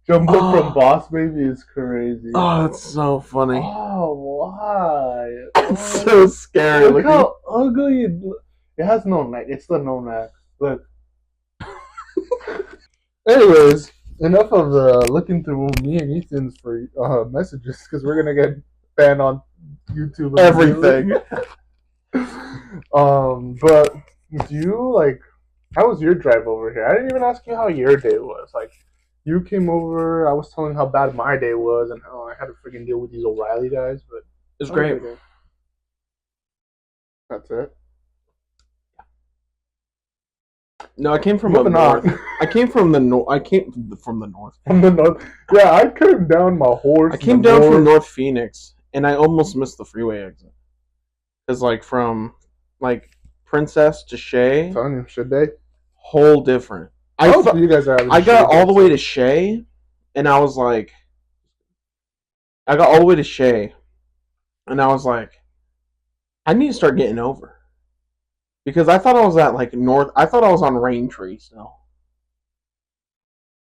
Speaker 1: Jumbo from Boss Baby is crazy.
Speaker 2: Oh, that's so funny.
Speaker 1: Oh, why?
Speaker 2: It's so scary.
Speaker 1: Look how ugly it looks. It has no neck. It's the no neck. Look. Anyways, enough of looking through me and Ethan's for messages because we're gonna get banned on YouTube.
Speaker 2: Everything.
Speaker 1: But do you like? How was your drive over here? I didn't even ask you how your day was. Like, you came over. I was telling how bad my day was and how I had to freaking deal with these O'Reilly guys. But
Speaker 2: It was great.
Speaker 1: That's it.
Speaker 2: No, I came from
Speaker 1: Moving
Speaker 2: up north.
Speaker 1: on.
Speaker 2: I came from the north. I came from the north.
Speaker 1: From the north. Yeah, I came down my horse.
Speaker 2: I came down from North Phoenix, and I almost missed the freeway exit. Cause like from like Princess to Shea,
Speaker 1: I'm telling you, should they?
Speaker 2: whole different.
Speaker 1: I hope you guys are having
Speaker 2: I got
Speaker 1: shit
Speaker 2: all the
Speaker 1: days.
Speaker 2: way to Shea, and I was like, I got all the way to Shea, and I was like, I need to start getting over. Because I thought I was at like north. I thought I was on Rain Tree still.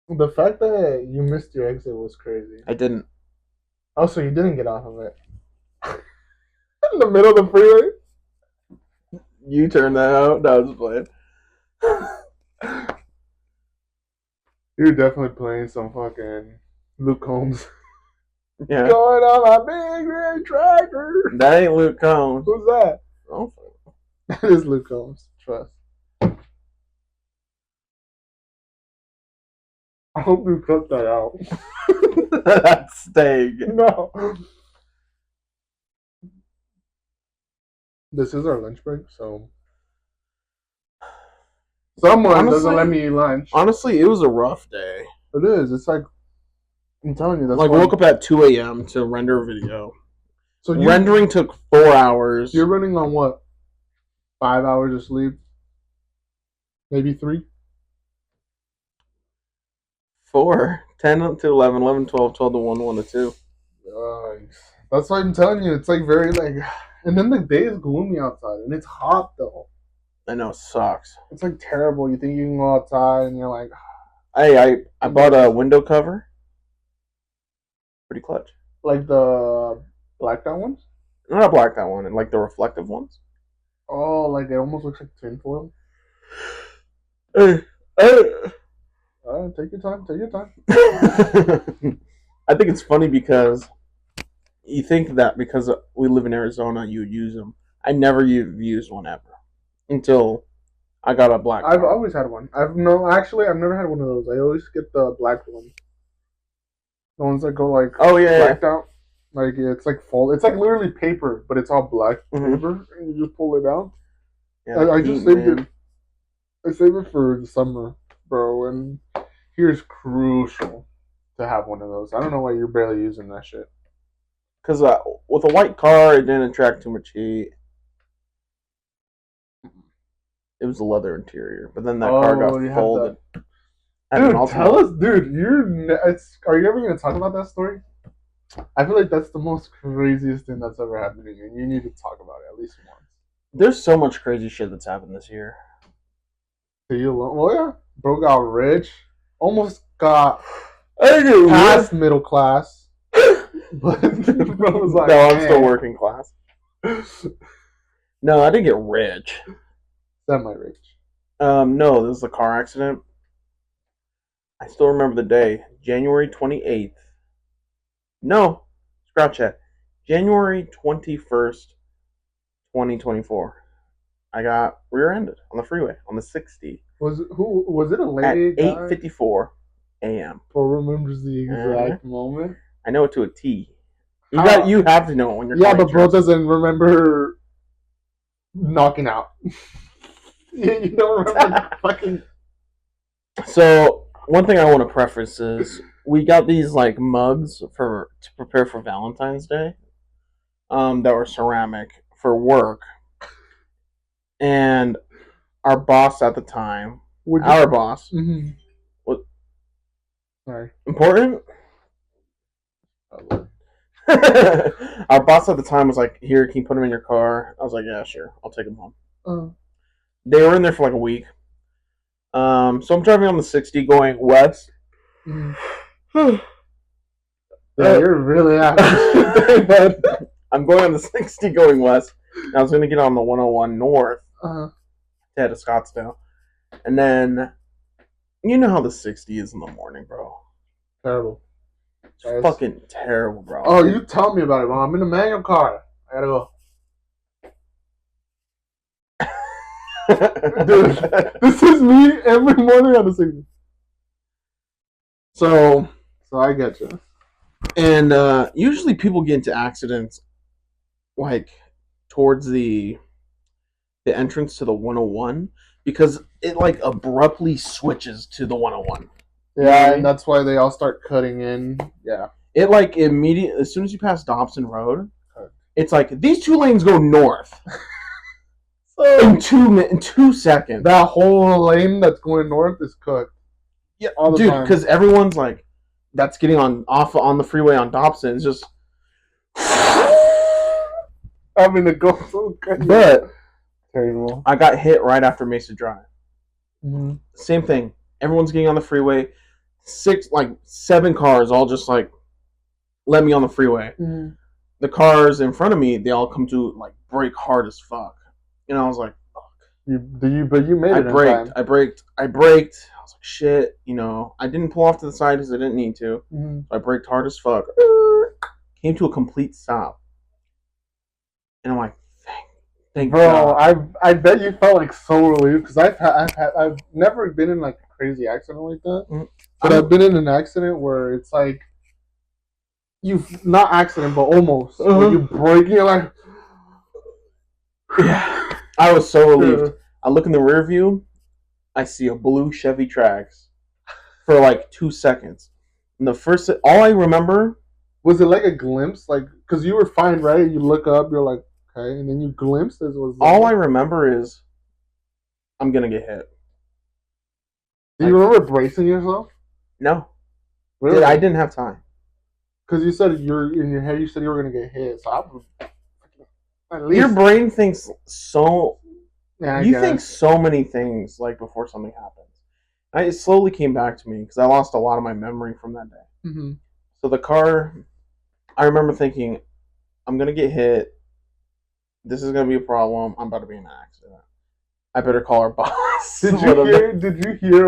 Speaker 1: The fact that you missed your exit was crazy.
Speaker 2: I didn't.
Speaker 1: Also, you didn't get off of it. In the middle of the freeway?
Speaker 2: You turned that out. No, I was playing.
Speaker 1: You're definitely playing some fucking Luke Combs.
Speaker 2: Yeah.
Speaker 1: Going on a big red tractor.
Speaker 2: That ain't Luke Combs.
Speaker 1: Who's that?
Speaker 2: Oh.
Speaker 1: That is Luke Combs. Trust. I hope you cut that out.
Speaker 2: That's staying.
Speaker 1: No. This is our lunch break, so someone doesn't let me eat lunch.
Speaker 2: Honestly, it was a rough day.
Speaker 1: It is. It's like I'm telling you. That's
Speaker 2: Like,
Speaker 1: why
Speaker 2: woke up at 2 a.m. to render a video.
Speaker 1: So
Speaker 2: Rendering took 4 hours.
Speaker 1: You're running on what? 5 hours of sleep? Maybe 3?
Speaker 2: 4. 10 to 11, 11, 12, 12 to 1, 1 to 2.
Speaker 1: That's why I'm telling you. It's like very like, and then the day is gloomy outside, and it's hot though.
Speaker 2: I know, it sucks.
Speaker 1: It's like terrible. You think you can go outside, and you're like,
Speaker 2: Hey, I bought a window cover. Pretty clutch.
Speaker 1: like the blacked out ones.
Speaker 2: Not a blacked out one, like the reflective ones.
Speaker 1: Oh, like it almost looks like tinfoil.
Speaker 2: Hey.
Speaker 1: Take your time. Take your time.
Speaker 2: I think it's funny because you think that because we live in Arizona, you would use them. I never used one ever until I got a black
Speaker 1: I've
Speaker 2: car.
Speaker 1: always had one. I've never had one of those. I always get the black ones. The ones that go like blacked out. Like it's like fold. It's like literally paper, but it's all black paper, and you just pull it out.
Speaker 2: Yeah,
Speaker 1: I just saved it. I saved it for the summer, bro. And here's crucial to have one of those. I don't know why you're barely using that shit.
Speaker 2: Because with a white car, it didn't attract too much heat. It was a leather interior, but then that car got folded.
Speaker 1: Dude, tell us, dude. Are you ever gonna talk about that story? I feel like that's the most craziest thing that's ever happened to you, and you need to talk about it at least once.
Speaker 2: There's so much crazy shit that's happened this year.
Speaker 1: To you alone? Well, yeah, bro got rich, almost got
Speaker 2: I get
Speaker 1: past middle class, but bro was like,
Speaker 2: no, I'm
Speaker 1: "Man."
Speaker 2: still working class. No, I didn't get rich.
Speaker 1: Semi-rich.
Speaker 2: No, this is a car accident. I still remember the day, January 28th. No, scratch that. January 21st, 2024. I got rear-ended on the freeway on the 60
Speaker 1: Was it a
Speaker 2: at
Speaker 1: lady guy?
Speaker 2: 8:54 a.m.
Speaker 1: Who remembers the exact moment?
Speaker 2: I know it to a T.
Speaker 1: How-
Speaker 2: You have to know it when you're
Speaker 1: Yeah,
Speaker 2: calling
Speaker 1: but bro
Speaker 2: insurance.
Speaker 1: doesn't remember knocking out. You don't remember fucking.
Speaker 2: So one thing I want to preface is we got these like mugs to prepare for Valentine's Day, that were ceramic for work, and our boss at the time, our boss,
Speaker 1: Mm-hmm.
Speaker 2: what?
Speaker 1: Sorry.
Speaker 2: Important? Our boss at the time was like, "Here, can you put them in your car?" I was like, "Yeah, sure, I'll take them home." They were in there for like a week. So I'm driving on the 60 going west.
Speaker 1: Yeah, you're really happy.
Speaker 2: I'm going on the 60 going west. And I was going to get on the 101 north
Speaker 1: Uh-huh.
Speaker 2: to head to Scottsdale. And then, you know how the 60 is in the morning, bro.
Speaker 1: Terrible.
Speaker 2: It's fucking terrible, bro.
Speaker 1: Oh, you tell me about it, bro. I'm in a manual car. I gotta go. Dude, this is me every morning on the 60.
Speaker 2: So
Speaker 1: I get you.
Speaker 2: And usually people get into accidents like towards the entrance to the 101 because it like abruptly switches to the 101.
Speaker 1: Yeah, and that's why they all start cutting in. Yeah.
Speaker 2: It like immediately, as soon as you pass Dobson Road, it's like these two lanes go north. in 2 seconds.
Speaker 1: That whole lane that's going north is cooked.
Speaker 2: Yeah, all the time. Because everyone's like, that's getting on the freeway on Dobson. It's just,
Speaker 1: I mean, it goes so crazy.
Speaker 2: But
Speaker 1: terrible.
Speaker 2: I got hit right after Mesa Drive.
Speaker 1: Mm-hmm.
Speaker 2: Same thing. Everyone's getting on the freeway. 7 cars all just like let me on the freeway.
Speaker 1: Mm-hmm.
Speaker 2: The cars in front of me, they all come to like brake hard as fuck. And I was like, fuck.
Speaker 1: But you made it.
Speaker 2: I braked. I was like, shit. I didn't pull off to the side because I didn't need to.
Speaker 1: Mm-hmm.
Speaker 2: So I braked hard as fuck. Came to a complete stop. And I'm like, thank
Speaker 1: bro,
Speaker 2: God.
Speaker 1: I bet you felt like so relieved because I've never been in like a crazy accident like that. But I've been in an accident where it's like not accident but almost where you break, you're like,
Speaker 2: yeah. I was so relieved. I look in the rear view, I see a blue Chevy Trax for like 2 seconds. And all I remember,
Speaker 1: was it like a glimpse, like because you were fine, right? You look up, you're like, okay, and then you glimpsed it.
Speaker 2: All I remember is I'm gonna get hit.
Speaker 1: Do you remember bracing yourself?
Speaker 2: No,
Speaker 1: really?
Speaker 2: I didn't have time.
Speaker 1: Because you said in your head, you said you were gonna get hit. So
Speaker 2: your brain thinks so.
Speaker 1: Yeah,
Speaker 2: you think so many things like before something happens. It slowly came back to me because I lost a lot of my memory from that day.
Speaker 1: Mm-hmm.
Speaker 2: So the car, I remember thinking, I'm gonna get hit. This is gonna be a problem. I'm about to be in an accident. I better call our boss.
Speaker 1: Did you hear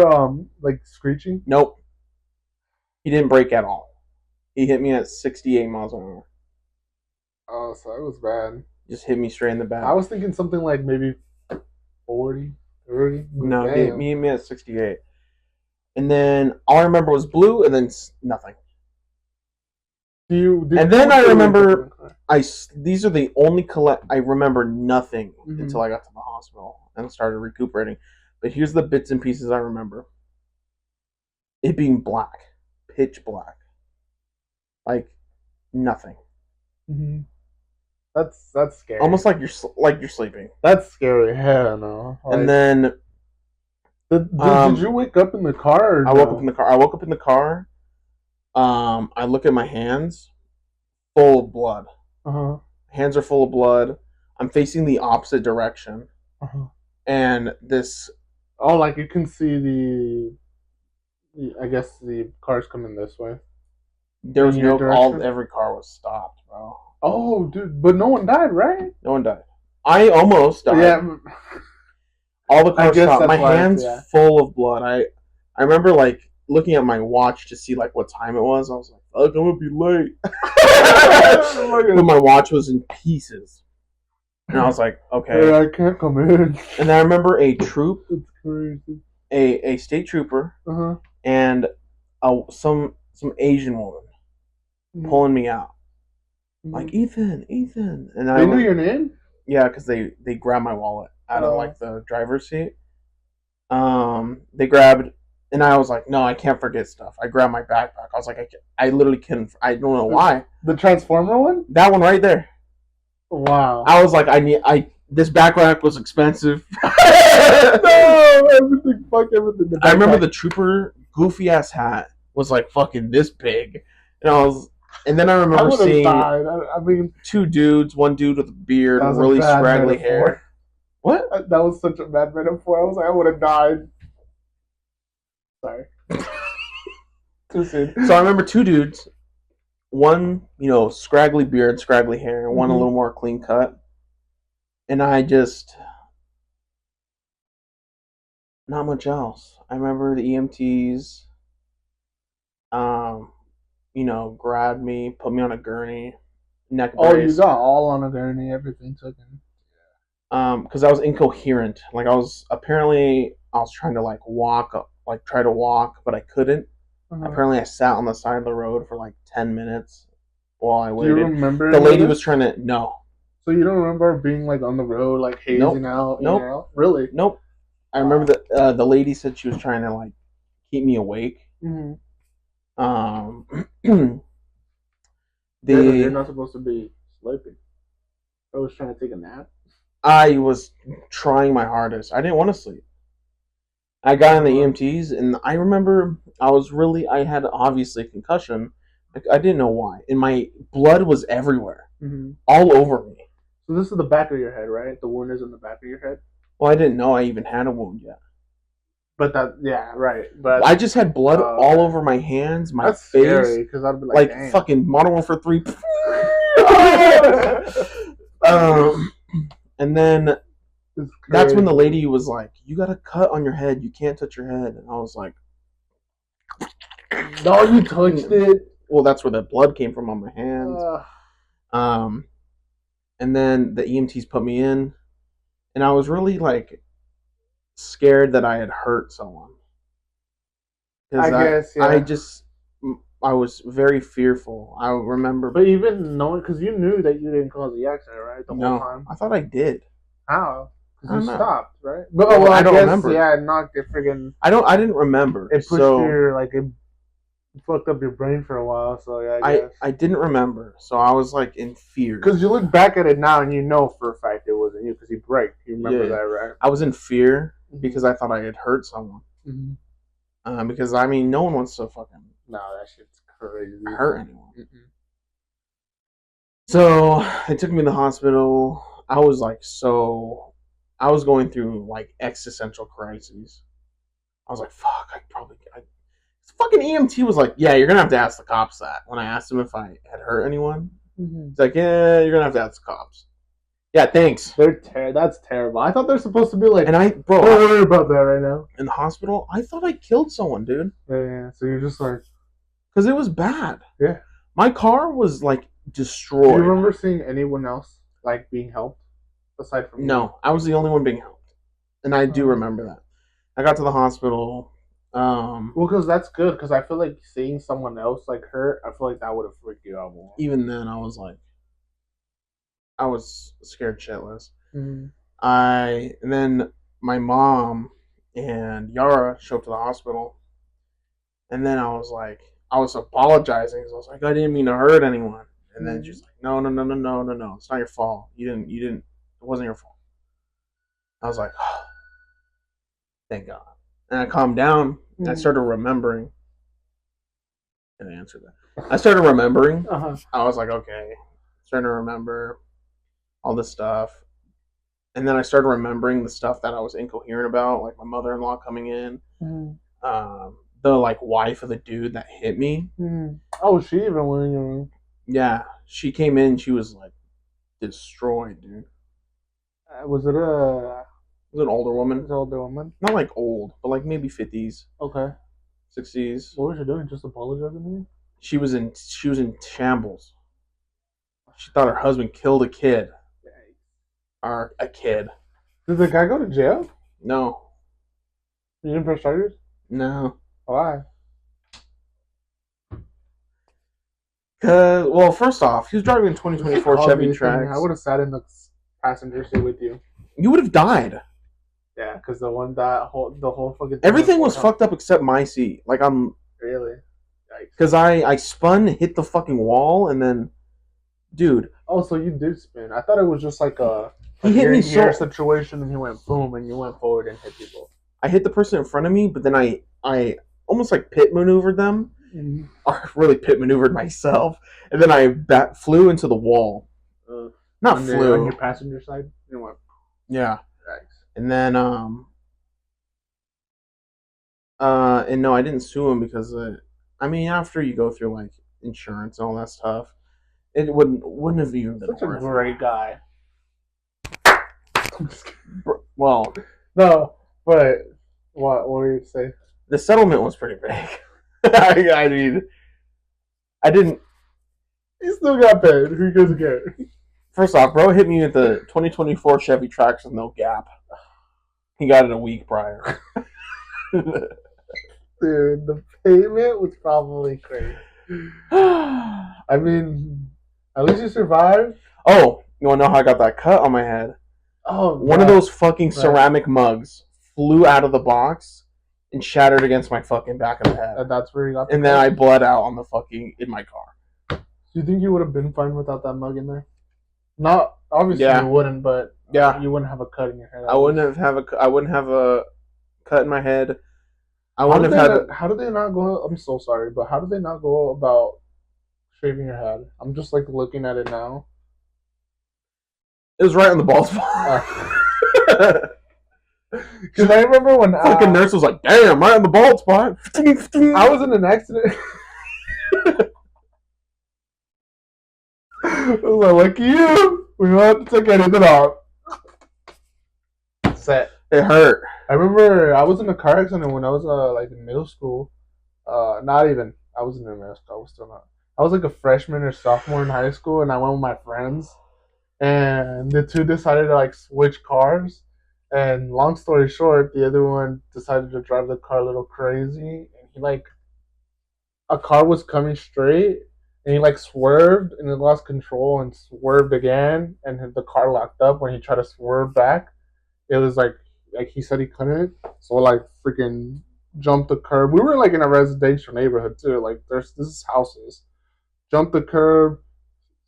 Speaker 1: like screeching?
Speaker 2: Nope. He didn't brake at all. He hit me at 68 miles an hour.
Speaker 1: Oh, so it was bad.
Speaker 2: Just hit me straight in the back.
Speaker 1: I was thinking something like maybe 40, 30.
Speaker 2: No, he hit me at 68. And then all I remember was blue and then nothing. And then I remember these are the only I remember nothing until I got to the hospital and started recuperating. But here's the bits and pieces I remember. It being black, pitch black. Like nothing.
Speaker 1: Mm-hmm. That's scary.
Speaker 2: Almost like you're sleeping.
Speaker 1: That's scary. Hell no.
Speaker 2: And then
Speaker 1: did you wake up in the car?
Speaker 2: I woke up in the car. I woke up in the car. I look at my hands. full of blood.
Speaker 1: Uh-huh.
Speaker 2: Hands are full of blood. I'm facing the opposite direction,
Speaker 1: Uh-huh.
Speaker 2: and this
Speaker 1: Oh, like you can see I guess the cars coming this way
Speaker 2: there
Speaker 1: in
Speaker 2: was
Speaker 1: your
Speaker 2: no all
Speaker 1: direction.
Speaker 2: every car was stopped, bro.
Speaker 1: Oh, dude, but no one died, right?
Speaker 2: No one died. I almost died.
Speaker 1: Yeah,
Speaker 2: All the
Speaker 1: I
Speaker 2: cars
Speaker 1: guess
Speaker 2: stopped. My
Speaker 1: that's why.
Speaker 2: hands
Speaker 1: Yeah.
Speaker 2: full of blood. I remember like looking at my watch to see like what time it was. I was like, "Fuck, I'm gonna be late." But my watch was in pieces, and I was like, "Okay."
Speaker 1: Hey, I can't come in.
Speaker 2: And I remember a troop,
Speaker 1: It's crazy.
Speaker 2: a state trooper,
Speaker 1: Uh-huh.
Speaker 2: and some Asian woman pulling me out, like Ethan, and
Speaker 1: They knew your name?
Speaker 2: yeah, because they grabbed my wallet out of like the driver's seat. They grabbed, and I was like, no, I can't forget stuff. I grabbed my backpack. I was like, I literally couldn't. I don't know why.
Speaker 1: The Transformer one?
Speaker 2: That one right there.
Speaker 1: Wow.
Speaker 2: I was like, this backpack was expensive.
Speaker 1: No, everything, fuck everything.
Speaker 2: I remember the trooper goofy ass hat was like fucking this big, and then I
Speaker 1: I
Speaker 2: remember
Speaker 1: would have
Speaker 2: seeing
Speaker 1: died. I mean,
Speaker 2: two dudes, one dude with a beard,
Speaker 1: that was
Speaker 2: really
Speaker 1: a bad
Speaker 2: scraggly
Speaker 1: metaphor.
Speaker 2: hair. What?
Speaker 1: That was such a bad metaphor. I was like, I would have died. Sorry. Too soon.
Speaker 2: So I remember two dudes, one, scraggly beard, scraggly hair, and one a little more clean cut. And I just, not much else. I remember the EMTs, grabbed me, put me on a gurney, neck brace.
Speaker 1: Oh, you got all on a gurney, everything taken.
Speaker 2: Because I was incoherent. Like I was trying to like try to walk, but I couldn't. Apparently, I sat on the side of the road for like 10 minutes while I waited.
Speaker 1: Do you remember?
Speaker 2: The lady was trying to no.
Speaker 1: So you don't remember being like on the road, like hazing out?
Speaker 2: Nope.
Speaker 1: Really?
Speaker 2: Nope. I remember that the lady said she was trying to like keep me awake.
Speaker 1: Mm-hmm. You're not supposed to be sleeping. I was trying to take a nap.
Speaker 2: I was trying my hardest. I didn't want to sleep. I got in the EMTs, and I remember I had obviously a concussion. I didn't know why. And my blood was everywhere. All over me.
Speaker 1: So this is the back of your head, right? The wound is in the back of your head?
Speaker 2: Well, I didn't know I even had a wound yet.
Speaker 1: But yeah, right. But
Speaker 2: I just had blood all over my hands, my
Speaker 1: that's
Speaker 2: face.
Speaker 1: Scary, because I'd be like
Speaker 2: fucking Modern Warfare 3. And then that's when the lady was like, "You got a cut on your head. You can't touch your head." And I was like,
Speaker 1: "No, you touched it."
Speaker 2: Well, that's where the blood came from on my hands. And then the EMTs put me in, and I was really like scared that I had hurt someone.
Speaker 1: I guess, yeah.
Speaker 2: I was very fearful. I remember,
Speaker 1: but even knowing, because you knew that you didn't cause the accident, right? The whole time.
Speaker 2: I thought I did.
Speaker 1: How? Because you stopped, right?
Speaker 2: But I don't remember.
Speaker 1: Yeah, it knocked it friggin'.
Speaker 2: I didn't remember.
Speaker 1: It pushed it fucked up your brain for a while. So yeah,
Speaker 2: I didn't remember. So I was like in fear.
Speaker 1: Because you look back at it now and you know for a fact it wasn't you because you braked. You remember that, right?
Speaker 2: I was in fear because I thought I had hurt someone. Because I mean, no one wants to fucking
Speaker 1: that shit's crazy.
Speaker 2: Hurt anyone. So they took me to the hospital. I was going through like existential crises. I was like, fuck, fucking EMT was like, yeah, you're gonna have to ask the cops that. When I asked him if I had hurt anyone, he's like, yeah, you're gonna have to ask the cops. Yeah, thanks.
Speaker 1: That's terrible. I thought they're supposed to be like,
Speaker 2: don't
Speaker 1: worry about that right now.
Speaker 2: In the hospital, I thought I killed someone, dude.
Speaker 1: Yeah. So you're just like,
Speaker 2: because it was bad.
Speaker 1: Yeah.
Speaker 2: My car was like destroyed.
Speaker 1: Do you remember seeing anyone else like being helped aside from
Speaker 2: No, I was the only one being helped, and I do remember that. I got to the hospital.
Speaker 1: Well, because that's good. Because I feel like seeing someone else like hurt, I feel like that would have freaked you out more.
Speaker 2: Even then, I was scared shitless. And then my mom and Yara showed up to the hospital, and then I was apologizing. So I was like, I didn't mean to hurt anyone. And then she's like, no, it's not your fault. You didn't. It wasn't your fault. I was like, oh, thank God. And I calmed down, and I started remembering. and answer that. I started remembering.
Speaker 1: Uh-huh.
Speaker 2: I was like, okay, starting to remember all this stuff. And then I started remembering the stuff that I was incoherent about, like my mother-in-law coming in, the like wife of the dude that hit me.
Speaker 1: Oh, she even went in your room.
Speaker 2: Yeah, she came in. She was like destroyed, dude.
Speaker 1: Was it a?
Speaker 2: It was an older woman,
Speaker 1: Was it older woman?
Speaker 2: not like old, but like maybe 50s,
Speaker 1: Okay.
Speaker 2: 60s.
Speaker 1: What was she doing? Just apologizing to you?
Speaker 2: She was in shambles. She thought her husband killed a kid. Or a kid.
Speaker 1: Did the guy go to jail?
Speaker 2: No.
Speaker 1: You didn't press charges?
Speaker 2: No.
Speaker 1: Why?
Speaker 2: Well, first off, he was driving a 2024 Chevy Trax.
Speaker 1: I would have sat in the passenger seat with you.
Speaker 2: You would have died.
Speaker 1: Yeah, because the whole fucking.
Speaker 2: Everything was fucked up except my seat. Like I'm
Speaker 1: really.
Speaker 2: Because I spun, hit the fucking wall, and then, dude.
Speaker 1: Oh, so you did spin? I thought it was just like a.
Speaker 2: He hit me so
Speaker 1: situation, and he went boom, and you went forward and hit people.
Speaker 2: I hit the person in front of me, but then I almost like pit maneuvered them, or really pit maneuvered myself, and then I flew into the wall. Not flew
Speaker 1: on your passenger side. You went.
Speaker 2: Yeah.
Speaker 1: Nice.
Speaker 2: And then and no, I didn't sue him because I mean after you go through like insurance and all that stuff, it wouldn't have even been
Speaker 1: such a great guy.
Speaker 2: Well,
Speaker 1: no, but what were you say?
Speaker 2: The settlement was pretty big. I mean, I didn't.
Speaker 1: He still got paid. Who gives a care?
Speaker 2: First off, bro hit me with the 2024 Chevy Trax with no gap. He got it a week prior.
Speaker 1: Dude, the payment was probably crazy. I mean, at least you survived.
Speaker 2: Oh, you want to know how I got that cut on my head?
Speaker 1: Oh,
Speaker 2: one of those fucking ceramic mugs flew out of the box and shattered against my fucking back of the head.
Speaker 1: And that's where you got.
Speaker 2: And then I bled out on the fucking in my car.
Speaker 1: Do you think you would have been fine without that mug in there? Not obviously you wouldn't, but you wouldn't have a cut in your head.
Speaker 2: I wouldn't have a cut in my head.
Speaker 1: How do they not go? I'm so sorry, but how do they not go about shaving your head? I'm just like looking at it now.
Speaker 2: It was right on the bald spot.
Speaker 1: Because I remember when
Speaker 2: fucking nurse was like, "Damn, right on the bald spot."
Speaker 1: I was in an accident. I was like, "Lucky you, we don't have to take anything off." Set.
Speaker 2: It hurt.
Speaker 1: I remember I was in a car accident when I was like in middle school. Not even. I wasn't in middle school. I was still not. I was like a freshman or sophomore in high school, and I went with my friends, and the two decided to like switch cars. And long story short, the other one decided to drive the car a little crazy, and he like a car was coming straight, and he like swerved, and he lost control and swerved again, and the car locked up when he tried to swerve back. It was like he said he couldn't, so like freaking jumped the curb. We were like in a residential neighborhood too. Like this is houses. Jump the curb,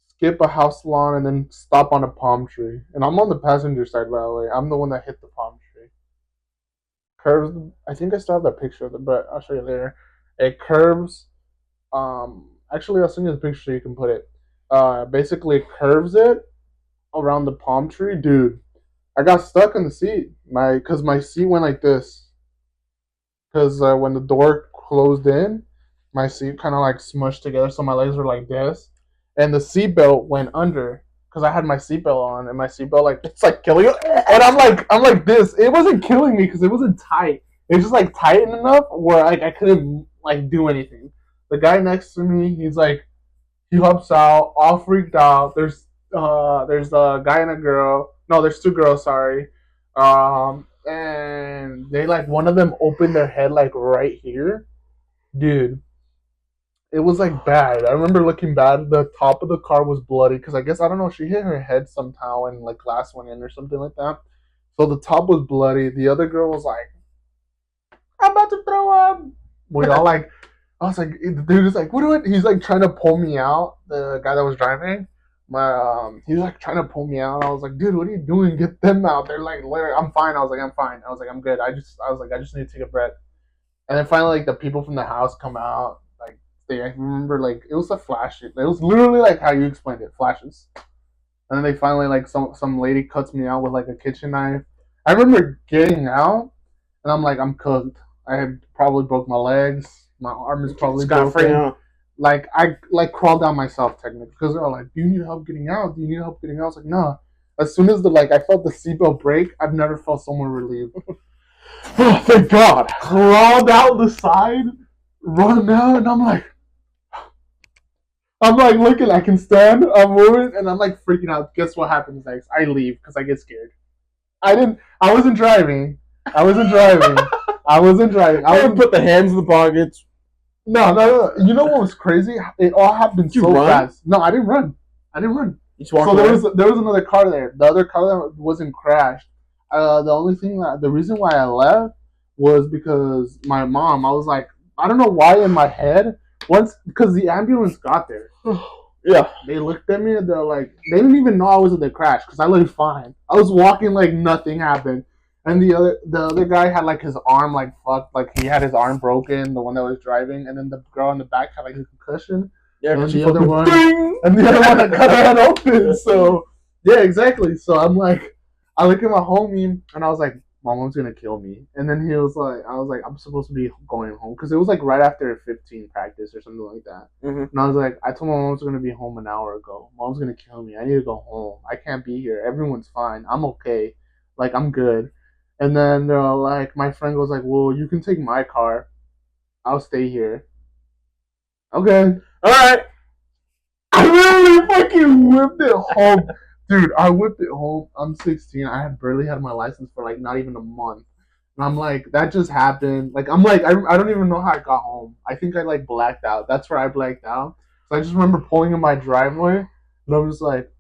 Speaker 1: skip a house lawn, and then stop on a palm tree. And I'm on the passenger side, by the way. I'm the one that hit the palm tree. Curves. I think I still have that picture of it, but I'll show you later. It curves. Actually, I'll send you the picture so you can put it. Basically curves it around the palm tree, dude. I got stuck in the seat. Because my seat went like this. Because when the door closed in, my seat kind of like smushed together, so my legs were like this, and the seatbelt went under because I had my seatbelt on, and my seatbelt like it's like killing it, and I'm like this. It wasn't killing me because it wasn't tight. It was just like tight enough where like I couldn't like do anything. The guy next to me, he's like, he hops out, all freaked out. There's a guy and a girl. No, there's two girls. Sorry. And they like one of them opened their head like right here, dude. It was like bad. I remember looking bad. The top of the car was bloody because I guess I don't know. She hit her head somehow and like glass went in or something like that. So the top was bloody. The other girl was like, "I'm about to throw up." We all like, I was like, the dude is like, "What do it?" He's like trying to pull me out. The guy that was driving, he was like trying to pull me out. I was like, "Dude, what are you doing? Get them out." They're like, "Larry, I'm fine." I was like, "I'm fine." I was like, "I'm good." I was like, "I just need to take a breath." And then finally, like the people from the house come out. Like day. I remember like it was a flash. It was literally like how you explained it, flashes. And then they finally like some lady cuts me out with like a kitchen knife. I remember getting out, and I'm like, I'm cooked. I had probably broke my legs. My arm is probably
Speaker 2: Scott free,
Speaker 1: broken.
Speaker 2: huh?
Speaker 1: Like I like crawled down myself technically because they're all like, "Do you need help getting out? Do you need help getting out?" I was like, "No." As soon as I felt the seatbelt break, I've never felt so more relieved.
Speaker 2: Oh, thank God.
Speaker 1: Crawled out the side, run out, and I'm like looking. I can stand. I'm moving, and I'm like freaking out. Guess what happens next? I leave because I get scared. I didn't. I wasn't driving. I wasn't driving. I wasn't driving.
Speaker 2: I would put the hands in the pockets.
Speaker 1: No. You know what was crazy? It all happened so fast. No, I didn't run. You just walked away. There was another car there. The other car that wasn't crashed. The reason why I left was because my mom. I was like, I don't know why in my head once because the ambulance got there.
Speaker 2: Yeah.
Speaker 1: They looked at me and they're like, they didn't even know I was in the crash because I looked fine. I was walking like nothing happened. And the other guy had like his arm like fucked, like he had his arm broken, the one that was driving, and then the girl in the back had like a concussion.
Speaker 2: Yeah,
Speaker 1: and the other one that cut her head open. So yeah, exactly. So I'm like, I look at my homie and I was like, my mom's gonna kill me. And then he was like, I was like, I'm supposed to be going home because it was like right after 15 practice or something like that.
Speaker 2: Mm-hmm.
Speaker 1: And I was like, I told my mom I was gonna be home an hour ago. Mom's gonna kill me. I need to go home. I can't be here. Everyone's fine. I'm okay. Like I'm good. And then they're like, my friend goes like, well, you can take my car. I'll stay here. Okay.
Speaker 2: All right.
Speaker 1: I really fucking whipped it home. Dude, I whipped it home. I'm 16. I had barely had my license for like not even a month. And I'm like, that just happened. Like, I'm like, I don't even know how I got home. I think I like blacked out. That's where I blacked out. So I just remember pulling in my driveway. And I was like,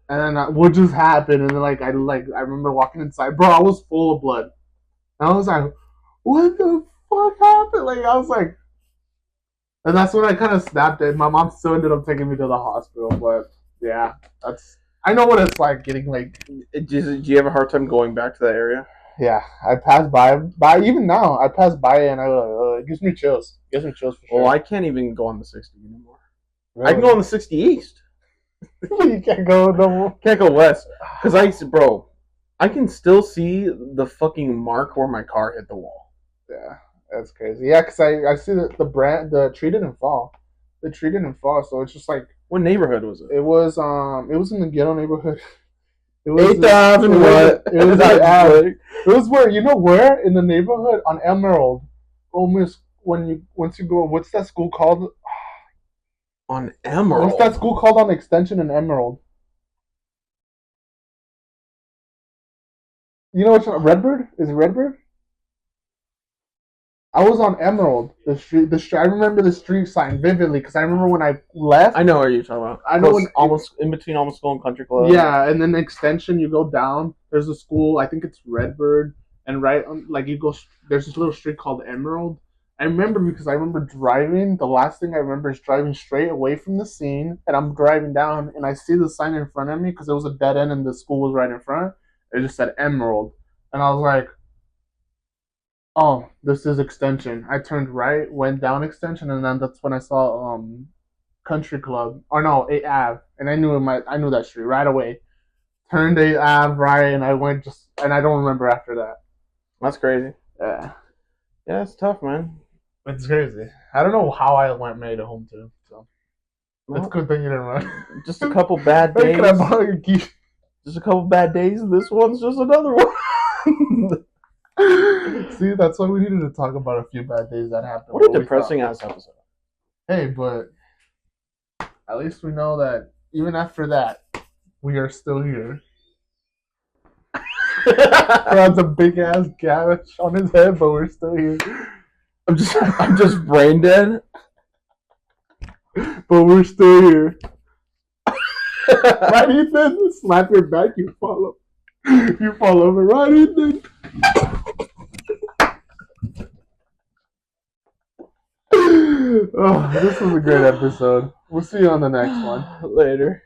Speaker 1: and then what just happened? And then I remember walking inside. Bro, I was full of blood. And I was like, what the fuck happened? Like, I was like, and that's when I kind of snapped it. My mom still ended up taking me to the hospital, but yeah, I know what it's like getting like.
Speaker 2: Did you have a hard time going back to that area?
Speaker 1: Yeah, I passed by even now. I pass by and it gives me chills. It gives me chills for sure.
Speaker 2: Well, I can't even go on the 60 anymore.
Speaker 1: Really?
Speaker 2: I can go on the 60 east.
Speaker 1: You can't go no more.
Speaker 2: Can't go west because I can still see the fucking mark where my car hit the wall.
Speaker 1: Yeah. That's crazy. Yeah, because I see that the tree didn't fall. The tree didn't fall, so it's just like.
Speaker 2: What neighborhood was it?
Speaker 1: It was in the ghetto neighborhood.
Speaker 2: It was 8,000 what?
Speaker 1: It was where where in the neighborhood on Emerald, almost once you go. What's that school called?
Speaker 2: On Emerald.
Speaker 1: What's that school called on Extension in Emerald? You know which one? Redbird? Is it Redbird? I was on Emerald, the street. I remember the street sign vividly because I remember when I left.
Speaker 2: I know what you're talking about.
Speaker 1: I know when
Speaker 2: almost in between almost school and country club.
Speaker 1: Yeah, and then the extension, you go down. There's a school. I think it's Redbird, and right like you go. There's this little street called Emerald. I remember because I remember driving. The last thing I remember is driving straight away from the scene, and I'm driving down, and I see the sign in front of me because it was a dead end, and the school was right in front. It just said Emerald, and I was like, oh, this is extension. I turned right, went down extension, and then that's when I saw Country Club. Or no, 8 Ave. And I knew that street right away. Turned 8 Ave right, and I went and I don't remember after that.
Speaker 2: That's crazy.
Speaker 1: Yeah.
Speaker 2: Yeah, it's tough, man.
Speaker 1: It's crazy. I don't know how I made it home too. So it's a good thing you didn't run.
Speaker 2: Just a couple bad days.
Speaker 1: Can I borrow your key?
Speaker 2: Just a couple bad days, and this one's just another one.
Speaker 1: See, that's why we needed to talk about a few bad days that happened.
Speaker 2: What a depressing ass episode.
Speaker 1: Hey, but at least we know that even after that, we are still here. Brad's a big ass gash on his head, but we're still here.
Speaker 2: I'm just brain dead.
Speaker 1: But we're still here. Right, Ethan? Slap your back, you fall over. Right, Ethan? Oh, this was a great episode. We'll see you on the next one.
Speaker 2: Later.